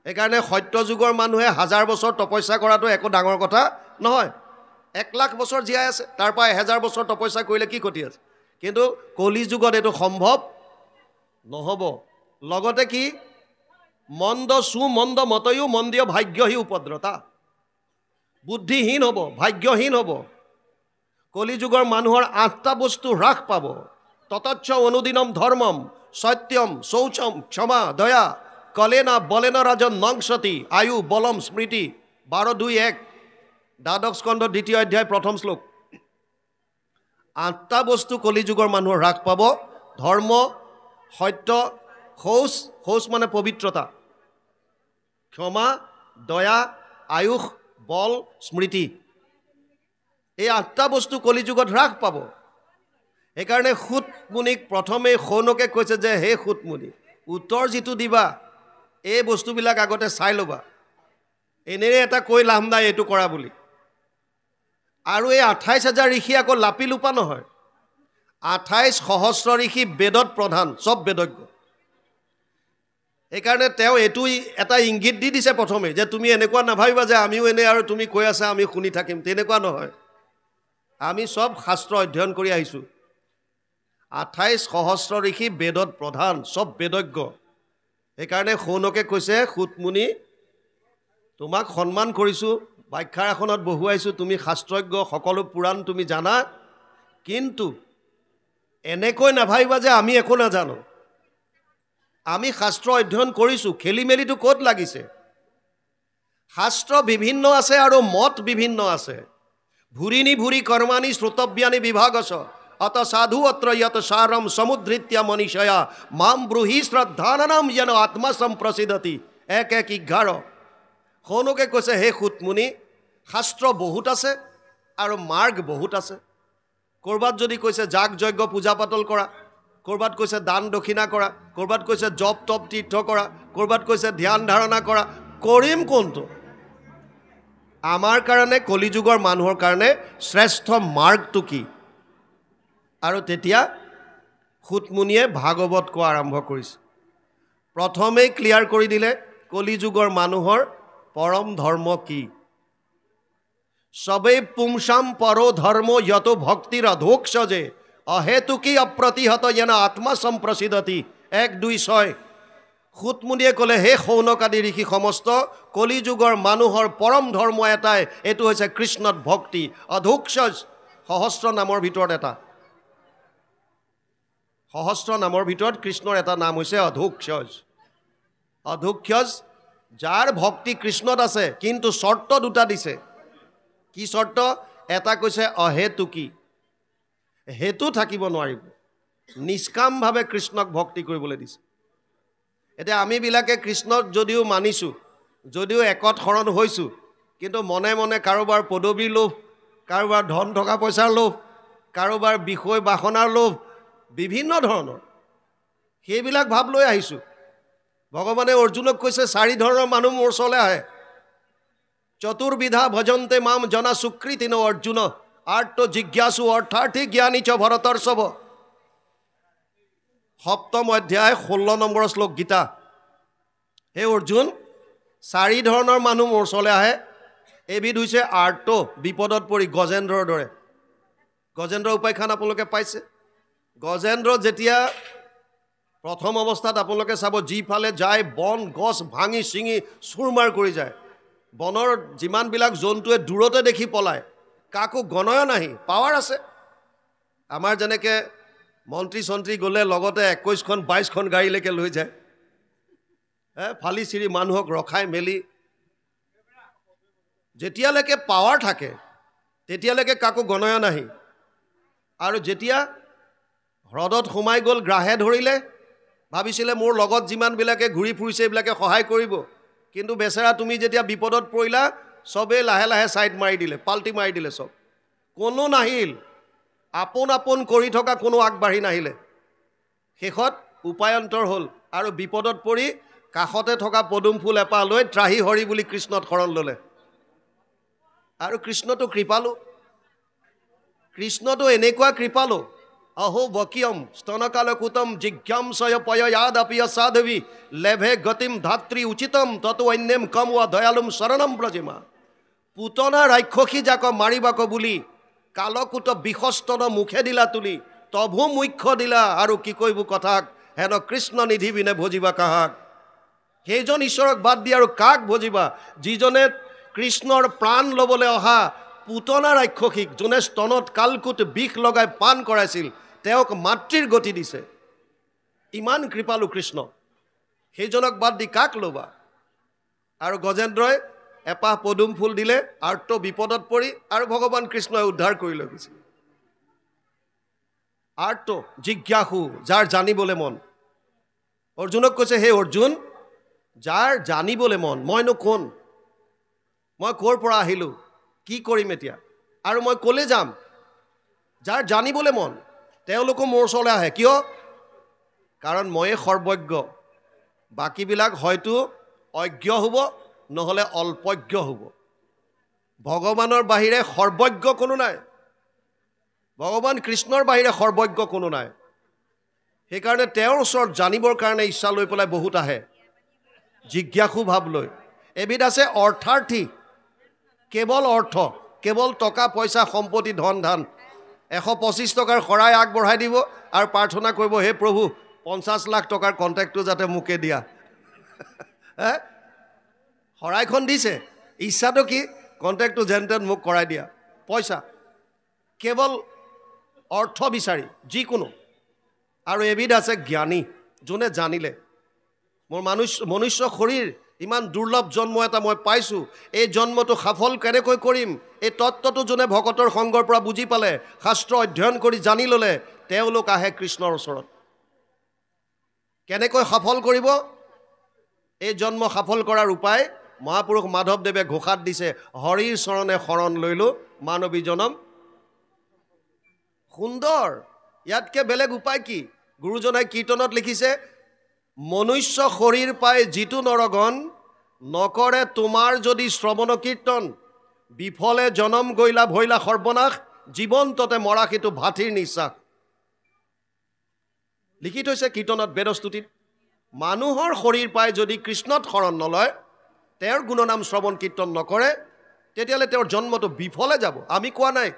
সেইকাৰণে সত্য যুগৰ মানুহে 1000 বছৰ তপস্যা কৰাটো একো ডাঙৰ কথা নহয়। 1,00,000 বছৰ জীয়াই আছে, তাৰ পৰা 1000 বছৰ তপস্যা কৰিলে কি ক্ষতি আছে? কিন্তু কলিযুগত এইটো সম্ভৱ নহ'ব। লগতে কি? মন্দ সুমন্দ মতয়ো মন্দীয় ভাগ্যহী উপদ্ৰতা। বুদ্ধিহীন হ'ব, ভাগ্যহীন হ'ব। কলিযুগৰ মানুহৰ 8টা বস্তু হ্ৰাস পাব। ততচ্ছ অনুদিনম ধৰ্মম সত্যম শৌচম ক্ষমা দয়া কলেনা বলেন ৰাজন নংসতি আয়ু বলম স্মৃতি। 12:2:1 দ্বাদশ স্কন্ধ 2য় অধ্যায় 1ম শ্লোক। 8টা বস্তু কলিযুগৰ মানুহৰ হ্ৰাস পাব। ধৰ্ম, সত্য, শৌচ, শৌচ মানে পবিত্ৰতা, ক্ষমা, দয়া, আয়ুস, বল, স্মৃতি। এই 8টা বস্তু কলিযুগত হ্ৰাস পাব। সেইকাৰণে সুতমুনিক প্ৰথমে সৌনকে কৈছে যে হে সুতমুনি, উত্তৰ যিটো দিবা এই বস্তুবিলাক আগতে চাই ল'বা। এনেই এটা কৈ লাভ নাই এইটো কৰা বুলি। আৰু এই 28,000 ঋষি আকৌ লাপি লোপা নহয়। 28 সহস্ৰ ঋষি বেদত প্ৰধান, চব বেদজ্ঞ। সেইকাৰণে তেওঁ এইটো এটা ইংগিত দি দিছে প্ৰথমে যে তুমি এনেকুৱা নাভাবিবা যে আমিও এনে আৰু তুমি কৈ আছা আমি শুনি থাকিম, তেনেকুৱা নহয়। আমি চব শাস্ত্ৰ অধ্যয়ন কৰি আহিছোঁ। 28 সহস্ৰ ঋষি বেদত প্ৰধান, চব বেদজ্ঞ। সেইকাৰণে সৌনকে কৈছে সুতমুনি, তোমাক সন্মান কৰিছোঁ, ব্যাখ্যাৰ আসনত বহুৱাইছোঁ, তুমি শাস্ত্ৰজ্ঞ, সকলো পুৰাণ তুমি জানা, কিন্তু এনেকৈ নাভাবিবা যে আমি একো নাজানো। আমি শাস্ত্ৰ অধ্যয়ন কৰিছোঁ, খেলি মেলিটো ক'ত লাগিছে? শাস্ত্ৰ বিভিন্ন আছে আৰু মত বিভিন্ন আছে। ভুৰিনি ভুৰি কৰ্মাণি শ্ৰোতব্যানি বিভাগছ অত সাধু অত্ৰ ইয়ত সাৰম সমুদ্ৰিত্য মনীষয়া মাম ব্ৰুহি শ্ৰদ্ধানাম যেন আত্মা সম্প্ৰসিদ্ধতি। 1:11 সৌনকে কৈছে হে সুতমুনি, শাস্ত্ৰ বহুত আছে আৰু মাৰ্গ বহুত আছে। ক'ৰবাত যদি কৈছে যাগ যজ্ঞ পূজা পাতল কৰা, ক'ৰবাত কৈছে দান দক্ষিণা কৰা, ক'ৰবাত কৈছে জপ তপ তীৰ্থ কৰা, ক'ৰবাত কৈছে ধ্যান ধাৰণা কৰা। কৰিম কোনটো? আমাৰ কাৰণে, কলিযুগৰ মানুহৰ কাৰণে শ্ৰেষ্ঠ মাৰ্গটো কি? আৰু তেতিয়া সুতমুনিয়ে ভাগৱত কোৱা আৰম্ভ কৰিছে। প্ৰথমেই ক্লিয়াৰ কৰি দিলে কলিযুগৰ মানুহৰ পৰম ধৰ্ম কি। সবেই পুংসাম পৰো ধৰ্ম যত ভক্তিৰ অধোক্ষজে অহেতুকি অপ্ৰতিহত যেন আত্মা সম্প্ৰসিদ্ধতি। 1:2:6 সুতমুনিয়ে ক'লে হে সৌনক আদি ঋষি সমস্ত, কলিযুগৰ মানুহৰ পৰম ধৰ্ম এটাই, এইটো হৈছে কৃষ্ণত ভক্তি। অধোক্ষজ সহস্ৰ নামৰ ভিতৰত এটা, সহস্ৰ নামৰ ভিতৰত কৃষ্ণৰ এটা নাম হৈছে অধোক্ষজ। অধোক্ষজ যাৰ ভক্তি কৃষ্ণত আছে, কিন্তু চৰ্ত দুটা দিছে। কি চৰ্ত? এটা কৈছে অহেতুকি, হেতু থাকিব নোৱাৰিব, নিষ্কামভাৱে কৃষ্ণক ভক্তি কৰিবলৈ দিছে। এতিয়া আমিবিলাকে কৃষ্ণক যদিও মানিছোঁ, যদিও একত শৰণ হৈছোঁ, কিন্তু মনে মনে কাৰোবাৰ পদবীৰ লোভ, কাৰোবাৰ ধন টকা পইচাৰ লোভ, কাৰোবাৰ বিষয় বাসনাৰ লোভ, বিভিন্ন ধৰণৰ সেইবিলাক ভাৱ লৈ আহিছোঁ। ভগৱানে অৰ্জুনক কৈছে 4 ধৰণৰ মানুহ মোৰ ওচৰলৈ আহে। চতুৰ্বিধা ভজন্তে মাম জনা সুকৃতিন অৰ্জুন আৰ্ত জিজ্ঞাসু অৰ্থাৰ্থী জ্ঞানী চ ভৰতৰ্ষভ। 7ম অধ্যায় 16 নম্বৰ শ্লোক গীতা। হে অৰ্জুন, 4 ধৰণৰ মানুহ মোৰ ওচৰলৈ আহে। এবিধ হৈছে আৰ্ত, বিপদত পৰি গজেন্দ্ৰৰ দৰে। গজেন্দ্ৰৰ উপাখ্যান আপোনালোকে পাইছে। গজেন্দ্ৰ যেতিয়া প্ৰথম অৱস্থাত আপোনালোকে চাব, যিফালে যায় বন গছ ভাঙি ছিঙি চুৰমাৰ কৰি যায়। বনৰ যিমানবিলাক জন্তুৱে দূৰতে দেখি পলায়, কাকো গণয় নাহি, পাৱাৰ আছে। আমাৰ যেনেকৈ মন্ত্ৰী চন্ত্ৰী গ'লে লগতে 21খন 22খন গাড়ীলৈকে লৈ যায়, ফালি চিৰি মানুহক ৰখাই মেলি। যেতিয়ালৈকে পাৱাৰ থাকে তেতিয়ালৈকে কাকো গণয় নাহি। আৰু যেতিয়া হ্ৰদত সোমাই গ'ল, গ্ৰাহে ধৰিলে, ভাবিছিলে মোৰ লগত যিমানবিলাকে ঘূৰি ফুৰিছে এইবিলাকে সহায় কৰিব। কিন্তু বেচেৰা তুমি যেতিয়া বিপদত পৰিলা, চবেই লাহে লাহে ছাইড মাৰি দিলে, পাল্টি মাৰি দিলে। চব কোনো নাহিল, আপোন আপোন কৰি থকা কোনো আগবাঢ়ি নাহিলে। শেষত উপায়ন্তৰ হ'ল আৰু বিপদত পৰি কাষতে থকা পদুম ফুল এপাহ লৈ ত্ৰাহি হৰি বুলি কৃষ্ণত শৰণ ল'লে। আৰু কৃষ্ণটো কৃপালু, কৃষ্ণটো এনেকুৱা কৃপালু। अहो वक्यम स्तनकालकुतम जिज्ञांसय पययादपि साधवी लेभे गतिम धात्री उचितम ततो अन्यम कम व दयालुम शरणम ब्रजिमा। पुतना राक्षसी जाक मारिबाक बुली कालकुट बिहस्तन मुखे दिला तुली तभु मुख्य दिला और कि कइबु कथाक हेन कृष्ण निधि बिने भजिबा काहाक। সেইজন ঈশ্বৰক বাদ দি আৰু কাক ভজিবা, যিজনে কৃষ্ণৰ প্ৰাণ ল'বলৈ অহা পুতনা ৰাক্ষসীক, যোনে স্তনত কালকুট বিষ লগাই পান কৰাইছিল, তেওঁক মাতৃৰ গতি দিছে। ইমান কৃপালু কৃষ্ণ, সেইজনক বাদ দি কাক ল'বা? আৰু গজেন্দ্ৰই এপাহ পদুম ফুল দিলে, আৰ্ত বিপদত পৰি, আৰু ভগৱান কৃষ্ণই উদ্ধাৰ কৰি লৈ গৈছিল। আৰ্ত জিজ্ঞাসু, যাৰ জানিবলৈ মন। অৰ্জুনক কৈছে, হে অৰ্জুন, যাৰ জানিবলৈ মন, মইনো কোন, মই ক'ৰ পৰা আহিলোঁ, কি কৰিম এতিয়া, আৰু মই ক'লে যাম। যাৰ জানিবলৈ মন তেওঁলোকো মোৰ ওচৰলৈ আহে। কিয়? কাৰণ ময়ে সৰ্বজ্ঞ, বাকীবিলাক হয়তো অজ্ঞ হ'ব, নহ'লে অল্পজ্ঞ হ'ব। ভগৱানৰ বাহিৰে সৰ্বজ্ঞ কোনো নাই, ভগৱান কৃষ্ণৰ বাহিৰে সৰ্বজ্ঞ কোনো নাই। সেইকাৰণে তেওঁৰ ওচৰত জানিবৰ কাৰণে ইচ্ছা লৈ পেলাই বহুত আহে, জিজ্ঞাসু ভাৱ লৈ। এবিধ আছে অৰ্থাৰ্থী, কেৱল অৰ্থ, কেৱল টকা পইচা সম্পত্তি ধন ধান। 125 টকাৰ শৰাই আগবঢ়াই দিব আৰু প্ৰাৰ্থনা কৰিব, হে প্ৰভু 50 লাখ টকাৰ কণ্টেক্টটো যাতে মোকে দিয়া। শৰাইখন দিছে, ইচ্ছাটো কি? কণ্টেক্টটো যেন তেন মোক কৰাই দিয়া, পইচা, কেৱল অৰ্থ বিচাৰি যিকোনো। আৰু এবিধ আছে জ্ঞানী, যোনে জানিলে মোৰ মনুষ্য শৰীৰ ইমান দুৰ্লভ জন্ম এটা মই পাইছোঁ, এই জন্মটো সফল কেনেকৈ কৰিম, এই তত্ত্বটো যোনে ভকতৰ সংগৰ পৰা বুজি পালে, শাস্ত্ৰ অধ্যয়ন কৰি জানি ল'লে, তেওঁলোক আহে কৃষ্ণৰ ওচৰত। কেনেকৈ সফল কৰিব? এই জন্ম সফল কৰাৰ উপায় মহাপুৰুষ মাধৱদেৱে ঘোষাত দিছে, হৰিৰ চৰণে শৰণ লৈলো মানৱী জনম। সুন্দৰ, ইয়াতকৈ বেলেগ উপায় কি? গুৰুজনাই কীৰ্তনত লিখিছে, মনুষ্য শৰীৰ পাই যিটো নৰগণ, নকৰে তোমাৰ যদি শ্ৰৱণ কীৰ্তন, বিফলে জনম গৈলা ভৈলা সৰ্বনাশ, জীৱন্ততে মৰা সেইটো ভাতিৰ নিশ্বাস। লিখি থৈছে কীৰ্তনত, বেদস্তুতিত। মানুহৰ শৰীৰ পাই যদি কৃষ্ণত শৰণ নলয়, তেওঁৰ গুণনাম শ্ৰৱণ কীৰ্তন নকৰে, তেতিয়াহ'লে তেওঁৰ জন্মটো বিফলে যাব। আমি কোৱা নাই,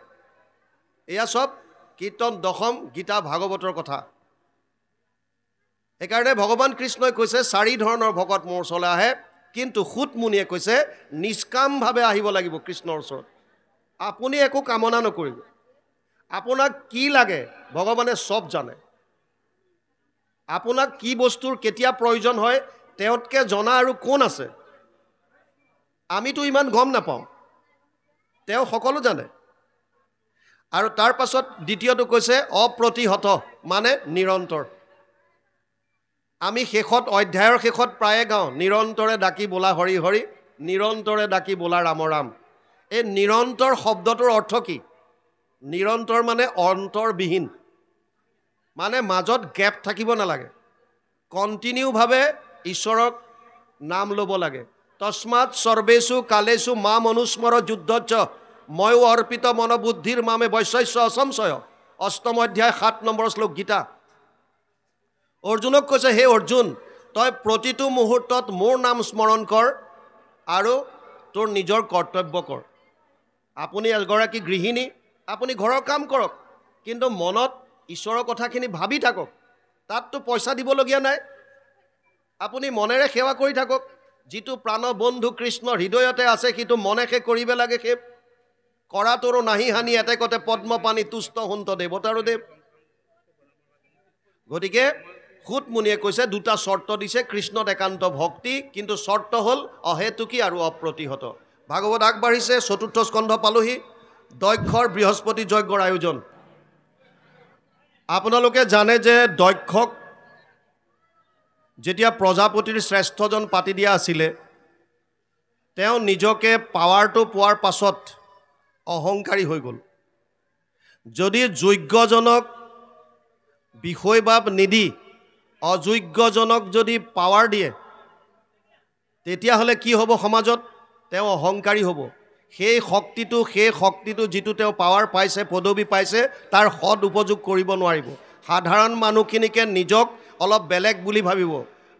এয়া চব কীৰ্তন দশম গীতা ভাগৱতৰ কথা। সেইকাৰণে ভগৱান কৃষ্ণই কৈছে, 4 ধৰণৰ ভকত মোৰ ওচৰলৈ আহে, কিন্তু সুত মুনিয়ে কৈছে নিষ্কামভাৱে আহিব লাগিব কৃষ্ণৰ ওচৰত। আপুনি একো কামনা নকৰিব, আপোনাক কি লাগে ভগৱানে চব জানে। আপোনাক কি বস্তুৰ কেতিয়া প্ৰয়োজন হয়, তেওঁতকৈ জনা আৰু কোন আছে? আমিতো ইমান গম নাপাওঁ, তেওঁ সকলো জানে। আৰু তাৰ পাছত দ্বিতীয়টো কৈছে অপ্ৰতিহত, মানে নিৰন্তৰ। আমি শেষত, অধ্যায়ৰ শেষত প্ৰায়ে গাওঁ, নিৰন্তৰে ডাকি বোলা হৰি হৰি, নিৰন্তৰে ডাকি বোলা ৰাম ৰাম। এই নিৰন্তৰ শব্দটোৰ অৰ্থ কি? নিৰন্তৰ মানে অন্তৰবিহীন, মানে মাজত গেপ থাকিব নালাগে, কণ্টিনিউভাৱে ঈশ্বৰক নাম ল'ব লাগে। তস্মাৎ সৰ্বেষু কালেষু মাম অনুস্মৰ যুদ্ধচ্চ ময়ো অৰ্পিত মন বুদ্ধিৰ মামে বৈশ্যস্য অসংশয় 8ম অধ্যায় 7 নম্বৰ শ্লোক গীতা অৰ্জুনক কৈছে হে অৰ্জুন তই প্ৰতিটো মুহূৰ্তত মোৰ নাম স্মৰণ কৰ আৰু তোৰ নিজৰ কৰ্তব্য কৰ আপুনি এগৰাকী গৃহিণী আপুনি ঘৰৰ কাম কৰক কিন্তু মনত ঈশ্বৰৰ কথাখিনি ভাবি থাকক তাততো পইচা দিবলগীয়া নাই আপুনি মনেৰে সেৱা কৰি থাকক যিটো প্ৰাণ বন্ধু কৃষ্ণ হৃদয়তে আছে সিটো মনেকে কৰিব লাগে সেই কৰাটোৰো নাহি হানি এতেকতে পদ্মপানী তুষ্ট হন্ত দেৱতাৰো দেৱ গতিকে খুদ মুনিয়ে কৈছে দুটা শৰ্ত দিছে কৃষ্ণত একান্ত ভক্তি কিন্তু শৰ্ত হ'ল অহেতুকী আৰু অপ্ৰতিহত ভাগৱত আগবাঢ়িছে 4ৰ্থ স্কন্ধ পালোহি দক্ষৰ বৃহস্পতি যজ্ঞৰ আয়োজন আপোনালোকে জানে যে দক্ষক যেতিয়া প্ৰজাপতিৰ শ্ৰেষ্ঠজন পাতি দিয়া আছিলে তেওঁ নিজকে পাৱাৰটো পোৱাৰ পাছত অহংকাৰী হৈ গ'ল যদি যোগ্যজনক বিষয়বাব নিদি অযোগ্যজনক যদি পাৱাৰ দিয়ে তেতিয়াহ'লে কি হ'ব সমাজত তেওঁ অহংকাৰী হ'ব সেই শক্তিটো যিটো তেওঁ পাৱাৰ পাইছে পদবী পাইছে তাৰ সদ উপযোগ কৰিব নোৱাৰিব সাধাৰণ মানুহখিনিকে নিজক অলপ বেলেগ বুলি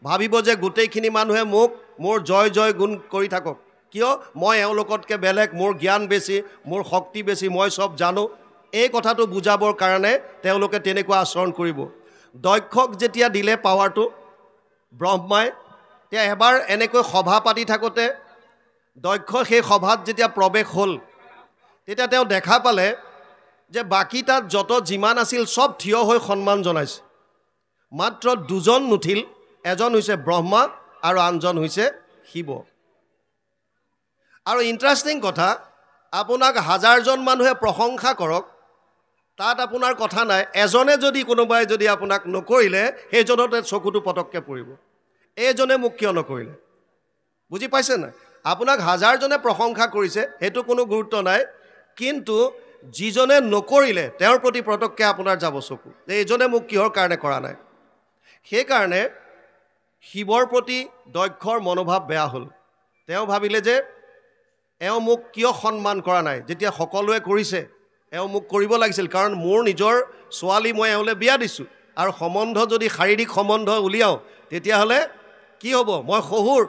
ভাবিব যে গোটেইখিনি মানুহে মোক মোৰ জয় গুণ কৰি থাকক কিয় মই এওঁলোকতকৈ বেলেগ মোৰ জ্ঞান বেছি মোৰ শক্তি বেছি মই সব জানো এই কথাটো বুজাবৰ কাৰণে তেওঁলোকে তেনেকুৱা আচৰণ কৰিব দক্ষক যেতিয়া দিলে পাৱাৰটো ব্ৰহ্মাই তেতিয়া এবাৰ এনেকৈ সভা পাতি থাকোঁতে দক্ষ সেই সভাত যেতিয়া প্ৰৱেশ হ'ল তেতিয়া তেওঁ দেখা পালে যে বাকী তাত যত যিমান আছিল সব থিয় হৈ সন্মান জনাইছে মাত্ৰ দুজন নুঠিল এজন হৈছে ব্ৰহ্মা আৰু আনজন হৈছে শিৱ আৰু ইণ্টাৰেষ্টিং কথা আপোনাক হাজাৰজন মানুহে প্ৰশংসা কৰক তাত আপোনাৰ কথা নাই এজনে যদি কোনোবাই যদি আপোনাক নকৰিলে সেইজনতে চকুটো পটককৈ পৰিব এইজনে মোক কিয় নকৰিলে বুজি পাইছে নাই আপোনাক হাজাৰজনে প্ৰশংসা কৰিছে সেইটো কোনো গুৰুত্ব নাই কিন্তু যিজনে নকৰিলে তেওঁৰ প্ৰতি পটককৈ আপোনাৰ যাব চকু যে এইজনে মোক কিহৰ কাৰণে কৰা নাই সেইকাৰণে শিৱৰ প্ৰতি দক্ষৰ মনোভাৱ বেয়া হ'ল তেওঁ ভাবিলে যে এওঁ মোক কিয় সন্মান কৰা নাই যেতিয়া সকলোৱে কৰিছে এওঁ মোক কৰিব লাগিছিল কাৰণ মোৰ নিজৰ ছোৱালী মই এওঁলৈ বিয়া দিছোঁ আৰু সম্বন্ধ যদি শাৰীৰিক সম্বন্ধ উলিয়াওঁ তেতিয়াহ'লে কি হ'ব মই শহুৰ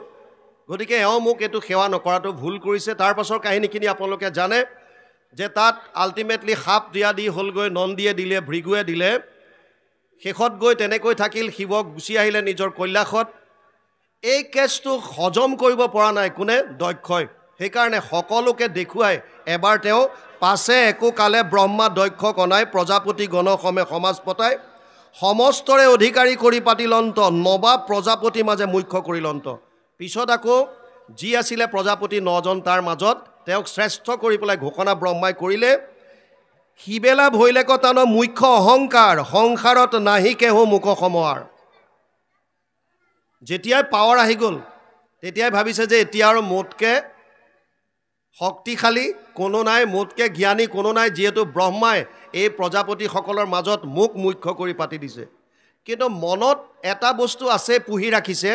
গতিকে এওঁ মোক এইটো সেৱা নকৰাটো ভুল কৰিছে তাৰ পাছৰ কাহিনীখিনি আপোনালোকে জানে যে তাত আল্টিমেটলি সাপ দিয়া দি হ'লগৈ নন্দীয়ে দিলে ভৃগুৱে দিলে শেষত গৈ তেনেকৈ থাকিল শিৱক গুচি আহিলে নিজৰ কৈলাশত এই কেছটো হজম কৰিব পৰা নাই কোনে দক্ষই সেইকাৰণে সকলোকে দেখুৱাই এবাৰ তেওঁ পাছে একো কালে ব্ৰহ্মা দক্ষক অনাই প্ৰজাপতি গণসমে সমাজ পতাই সমস্তৰে অধিকাৰী কৰি পাতিলন্ত নবাব প্ৰজাপতি মাজে মুখ্য কৰিলন্ত পিছত আকৌ যি আছিলে প্ৰজাপতি 9জন তাৰ মাজত তেওঁক শ্ৰেষ্ঠ কৰি পেলাই ঘোষণা ব্ৰহ্মাই কৰিলে শিবেলা ভৈলেকতান মুখ্য অহংকাৰ সংসাৰত নাহি কেহো মুখ সমৱাৰ যেতিয়াই পাৱাৰ আহি গ'ল তেতিয়াই ভাবিছে যে এতিয়া আৰু মোতকৈ শক্তিশালী কোনো নাই মোতকৈ জ্ঞানী কোনো নাই যিহেতু ব্ৰহ্মাই এই প্ৰজাপতিসকলৰ মাজত মোক মুখ্য কৰি পাতি দিছে কিন্তু মনত এটা বস্তু আছে পুহি ৰাখিছে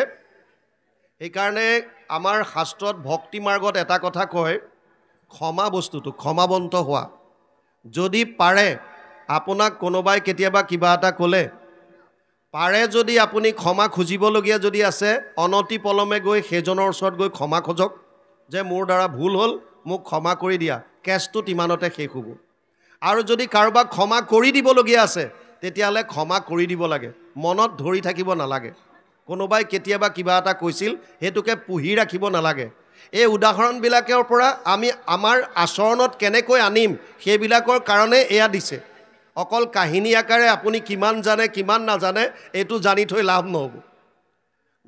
সেইকাৰণে আমাৰ শাস্ত্ৰত ভক্তি মাৰ্গত এটা কথা কয় ক্ষমা বস্তুটো ক্ষমাবন্ত হোৱা যদি পাৰে আপোনাক কোনোবাই কেতিয়াবা কিবা এটা ক'লে পাৰে যদি আপুনি ক্ষমা খুজিবলগীয়া যদি আছে অনতি পলমে গৈ সেইজনৰ ওচৰত গৈ ক্ষমা খোজক যে মোৰ দ্বাৰা ভুল হ'ল মোক ক্ষমা কৰি দিয়া কেছটো তিমানতে শেষ হ'ব আৰু যদি কাৰোবাক ক্ষমা কৰি দিবলগীয়া আছে তেতিয়াহ'লে ক্ষমা কৰি দিব লাগে মনত ধৰি থাকিব নালাগে কোনোবাই কেতিয়াবা কিবা এটা কৈছিল হেতুকে পুহি ৰাখিব নালাগে এই উদাহৰণবিলাকৰ পৰা আমি আমাৰ আচৰণত কেনেকৈ আনিম সেইবিলাকৰ কাৰণে এয়া দিছে অকল কাহিনী আকাৰে আপুনি কিমান জানে কিমান নাজানে এইটো জানি থৈ লাভ নহ'ব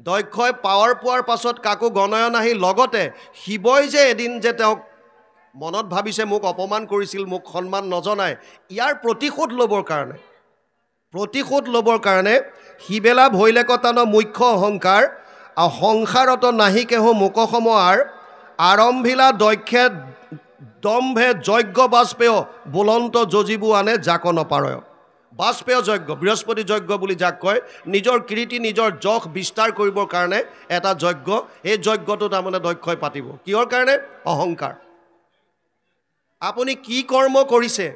দক্ষই পাৱাৰ পোৱাৰ পাছত কাকো গণয় নাহি লগতে শিৱই যে এদিন যে তেওঁক মনত ভাবিছে মোক অপমান কৰিছিল মোক সন্মান নজনায় ইয়াৰ প্ৰতিশোধ ল'বৰ কাৰণে শিবেলা ভৈলেকতান মুখ্য অহংকাৰ সংসাৰত নাহি কেহো মুখ সমৱাৰ আৰম্ভিলা দক্ষে দম্ভে যজ্ঞ বাষ্পেয় বুলন্ত যজিবু আনে যাক নপাৰয় বাষ্পেয় যজ্ঞ বৃহস্পতি যজ্ঞ বুলি যাক কয় নিজৰ কীৰ্তি নিজৰ যশ বিস্তাৰ কৰিবৰ কাৰণে এটা যজ্ঞ এই যজ্ঞটো তাৰমানে দক্ষই পাতিব কিহৰ কাৰণে অহংকাৰ আপুনি কি কৰ্ম কৰিছে,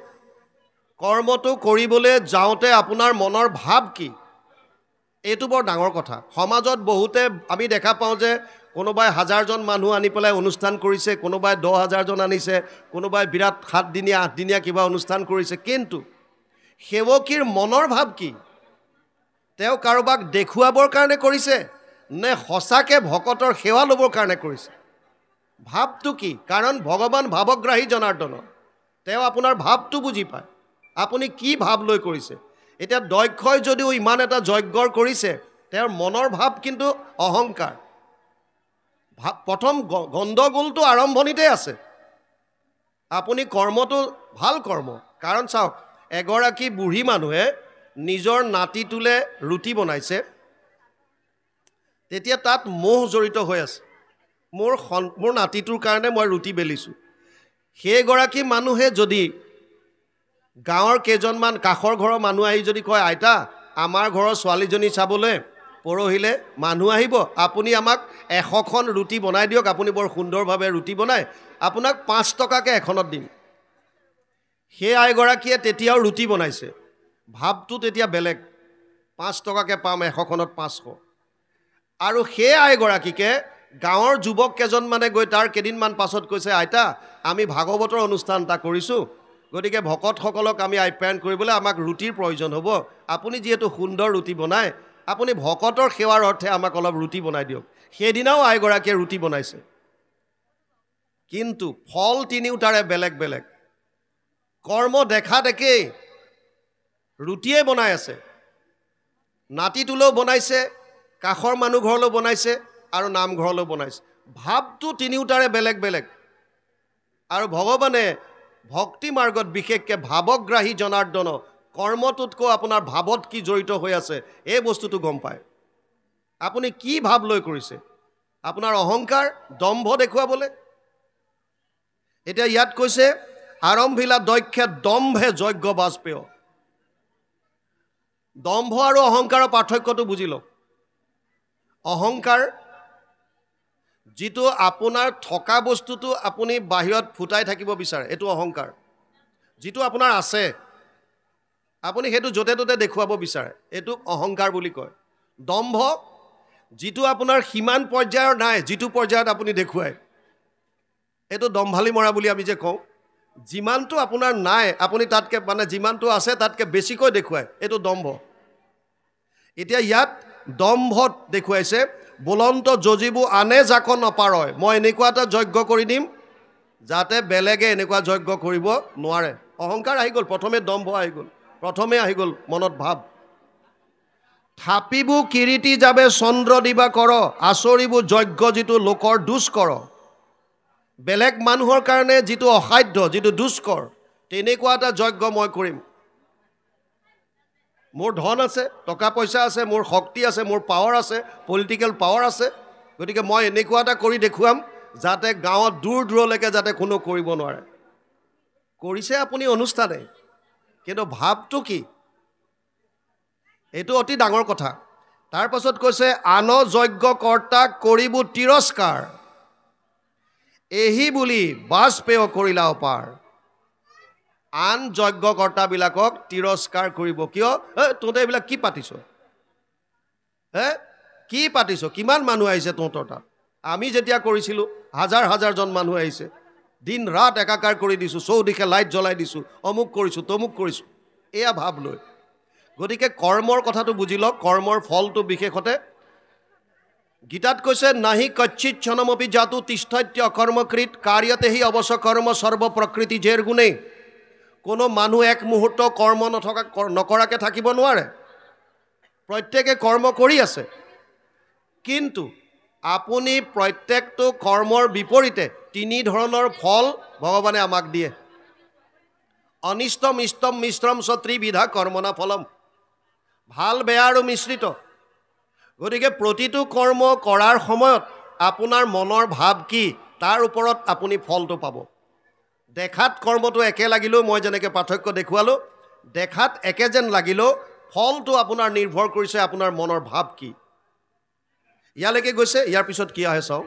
কৰ্মটো কৰিবলৈ যাওঁতে আপোনাৰ মনৰ ভাৱ কি, এইটো বৰ ডাঙৰ কথা। সমাজত বহুতে আমি দেখা পাওঁ যে কোনোবাই 1000জন মানুহ আনি পেলাই অনুষ্ঠান কৰিছে, কোনোবাই 10,000জন আনিছে, কোনোবাই বিৰাট 7 দিনীয়া 8 দিনীয়া কিবা অনুষ্ঠান কৰিছে, কিন্তু সেৱকীৰ মনৰ ভাৱ কি? তেওঁ কাৰোবাক দেখুৱাবৰ কাৰণে কৰিছে নে সঁচাকৈ ভকতৰ সেৱা ল'বৰ কাৰণে কৰিছে? ভাৱটো কি? কাৰণ ভগৱান ভাৱগ্ৰাহী জনাৰ্দন, তেওঁ আপোনাৰ ভাৱটো বুজি পায়, আপুনি কি ভাৱ লৈ কৰিছে। এতিয়া দক্ষই যদিও ইমান এটা যজ্ঞৰ কৰিছে, তেওঁৰ মনৰ ভাৱ কিন্তু অহংকাৰ। প্ৰথম গণ্ডগোলটো আৰম্ভণিতে আছে। আপুনি কৰ্মটো ভাল কৰ্ম, কাৰণ চাওক, এগৰাকী বুঢ়ী মানুহে নিজৰ নাতিটোলে ৰুটি বনাইছে, তেতিয়া তাত মোহ জড়িত হৈ আছে। মোৰ নাতিটোৰ কাৰণে মই ৰুটি বেলিছোঁ। সেইগৰাকী মানুহে যদি গাঁৱৰ কেইজনমান কাষৰ ঘৰৰ মানুহ আহি যদি কয়, আইতা আমাৰ ঘৰৰ ছোৱালীজনী চাবলৈ পৰহিলে মানুহ আহিব, আপুনি আমাক 100খন ৰুটি বনাই দিয়ক, আপুনি বৰ সুন্দৰভাৱে ৰুটি বনায়, আপোনাক 5 টকাকৈ এখনত দিম। সেই আইগৰাকীয়ে তেতিয়াও ৰুটি বনাইছে, ভাৱটো তেতিয়া বেলেগ, 5 টকাকৈ পাম, 100খনত 500। আৰু সেই আইগৰাকীকে গাঁৱৰ যুৱক কেইজনমানে গৈ তাৰ কেইদিনমান পাছত কৈছে, আইতা আমি ভাগৱতৰ অনুষ্ঠান এটা কৰিছোঁ, গতিকে ভকতসকলক আমি আপ্যায়ন কৰিবলৈ আমাক ৰুটিৰ প্ৰয়োজন হ'ব, আপুনি যিহেতু সুন্দৰ ৰুটি বনায়, আপুনি ভকতৰ সেৱাৰ অৰ্থে আমাক অলপ ৰুটি বনাই দিয়ক। সেইদিনাও আইগৰাকীয়ে ৰুটি বনাইছে, কিন্তু ফল তিনিওটাৰে বেলেগ বেলেগ। কৰ্ম দেখাত একেই, ৰুটিয়ে বনাই আছে, নাতিটোলৈও বনাইছে, কাষৰ মানুহ ঘৰলৈও বনাইছে আৰু নামঘৰলৈও বনাইছে, ভাৱটো তিনিওটাৰে বেলেগ বেলেগ। আৰু ভগৱানে ভক্তি মাৰ্গত বিশেষকৈ ভাৱগ্ৰাহী জনাৰ্দন, কৰ্মটোতকৈ আপোনাৰ ভাৱত কি জড়িত হৈ আছে এই বস্তুটো গম পায়। আপুনি কি ভাৱ লৈ কৰিছে, আপোনাৰ অহংকাৰ, দম্ভ দেখুৱাবলৈ। এতিয়া ইয়াত কৈছে, আৰম্ভিলা দক্ষে দম্ভে যজ্ঞ বাজপেয়। দম্ভ আৰু অহংকাৰৰ পাৰ্থক্যটো বুজি লওক। অহংকাৰ, যিটো আপোনাৰ থকা বস্তুটো আপুনি বাহিৰত ফুটাই থাকিব বিচাৰে, এইটো অহংকাৰ। যিটো আপোনাৰ আছে আপুনি সেইটো য'তে ত'তে দেখুৱাব বিচাৰে, এইটো অহংকাৰ বুলি কয়। দম্ভ, যিটো আপোনাৰ সিমান পৰ্যায়ৰ নাই, যিটো পৰ্যায়ত আপুনি দেখুৱায়, এইটো দম্ভালি মৰা বুলি আমি যে কওঁ। যিমানটো আপোনাৰ নাই আপুনি তাতকৈ মানে যিমানটো আছে তাতকৈ বেছিকৈ দেখুৱায়, এইটো দম্ভ। এতিয়া ইয়াত দম্ভত দেখুৱাইছে, বুলন্ত যজিবু আনে যাক নপাৰয়, মই এনেকুৱা এটা যজ্ঞ কৰি দিম যাতে বেলেগে এনেকুৱা যজ্ঞ কৰিব নোৱাৰে। অহংকাৰ আহি গ'ল, প্ৰথমে দম্ভ আহি গ'ল, প্ৰথমে আহি গ'ল মনত ভাৱ। থাপিবু কিৰীতি যাবে চন্দ্ৰ দিবা কৰ, আচৰিবু যজ্ঞ যিটো লোকৰ দুষ্কৰ। বেলেগ মানুহৰ কাৰণে যিটো অসাধ্য, যিটো দুষ্কৰ, তেনেকুৱা এটা যজ্ঞ মই কৰিম। মোৰ ধন আছে, টকা পইচা আছে, মোৰ শক্তি আছে, মোৰ পাৱাৰ আছে, পলিটিকেল পাৱাৰ আছে, গতিকে মই এনেকুৱা এটা কৰি দেখুৱাম যাতে গাঁৱত দূৰ দূৰলৈকে যাতে কোনো কৰিব নোৱাৰে। কৰিছে আপুনি অনুষ্ঠানে, কিন্তু ভাৱটো কি, এইটো অতি ডাঙৰ কথা। তাৰ পাছত কৈছে, আন যজ্ঞ কৰ্তাক কৰিবু তিৰস্কাৰ, এহি বুলি বাজপেয় কৰিলা অপাৰ। আন যজ্ঞকৰ্তাবিলাকক তিৰস্কাৰ কৰিব। কিয়? তহঁতে এইবিলাক কি পাতিছ, কি পাতিছ, কিমান মানুহ আহিছে তহঁতৰ তাত? আমি যেতিয়া কৰিছিলোঁ 1000জন মানুহ আহিছে, দিন ৰাত একাকাৰ কৰি দিছোঁ, চৌদিশে লাইট জ্বলাই দিছোঁ, অমুক কৰিছোঁ তমুক কৰিছোঁ, এয়া ভাৱ লৈ। গতিকে কৰ্মৰ কথাটো বুজি লওক, কৰ্মৰ ফলটো বিশেষতে গীতাত কৈছে, নাহি কচ্ছিত ক্ষণমপি জাতু তিষ্ঠত্য অকৰ্মকৃত কাৰ্যতেহি অৱশ্য কৰ্ম সৰ্ব প্ৰকৃতি জেৰ গুণেই। কোনো মানুহ এক মুহূৰ্ত কৰ্ম নকৰাকৈ থাকিব নোৱাৰে, প্ৰত্যেকে কৰ্ম কৰি আছে, কিন্তু আপুনি প্ৰত্যেকটো কৰ্মৰ বিপৰীতে 3 ধৰণৰ ফল ভগৱানে আমাক দিয়ে। অনিষ্টম ইষ্টম মিশ্ৰম চ ত্ৰিবিধা কৰ্মনা ফলম, ভাল বেয়া আৰু মিশ্ৰিত। গতিকে প্ৰতিটো কৰ্ম কৰাৰ সময়ত আপোনাৰ মনৰ ভাৱ কি, তাৰ ওপৰত আপুনি ফলটো পাব। দেখাত কৰ্মটো একে লাগিলেও, মই যেনেকৈ পাৰ্থক্য দেখুৱালোঁ, দেখাত একে যেন লাগিলেও ফলটো আপোনাৰ নিৰ্ভৰ কৰিছে আপোনাৰ মনৰ ভাৱ কি। ইয়ালৈকে গৈছে, ইয়াৰ পিছত কি আহে চাওঁ।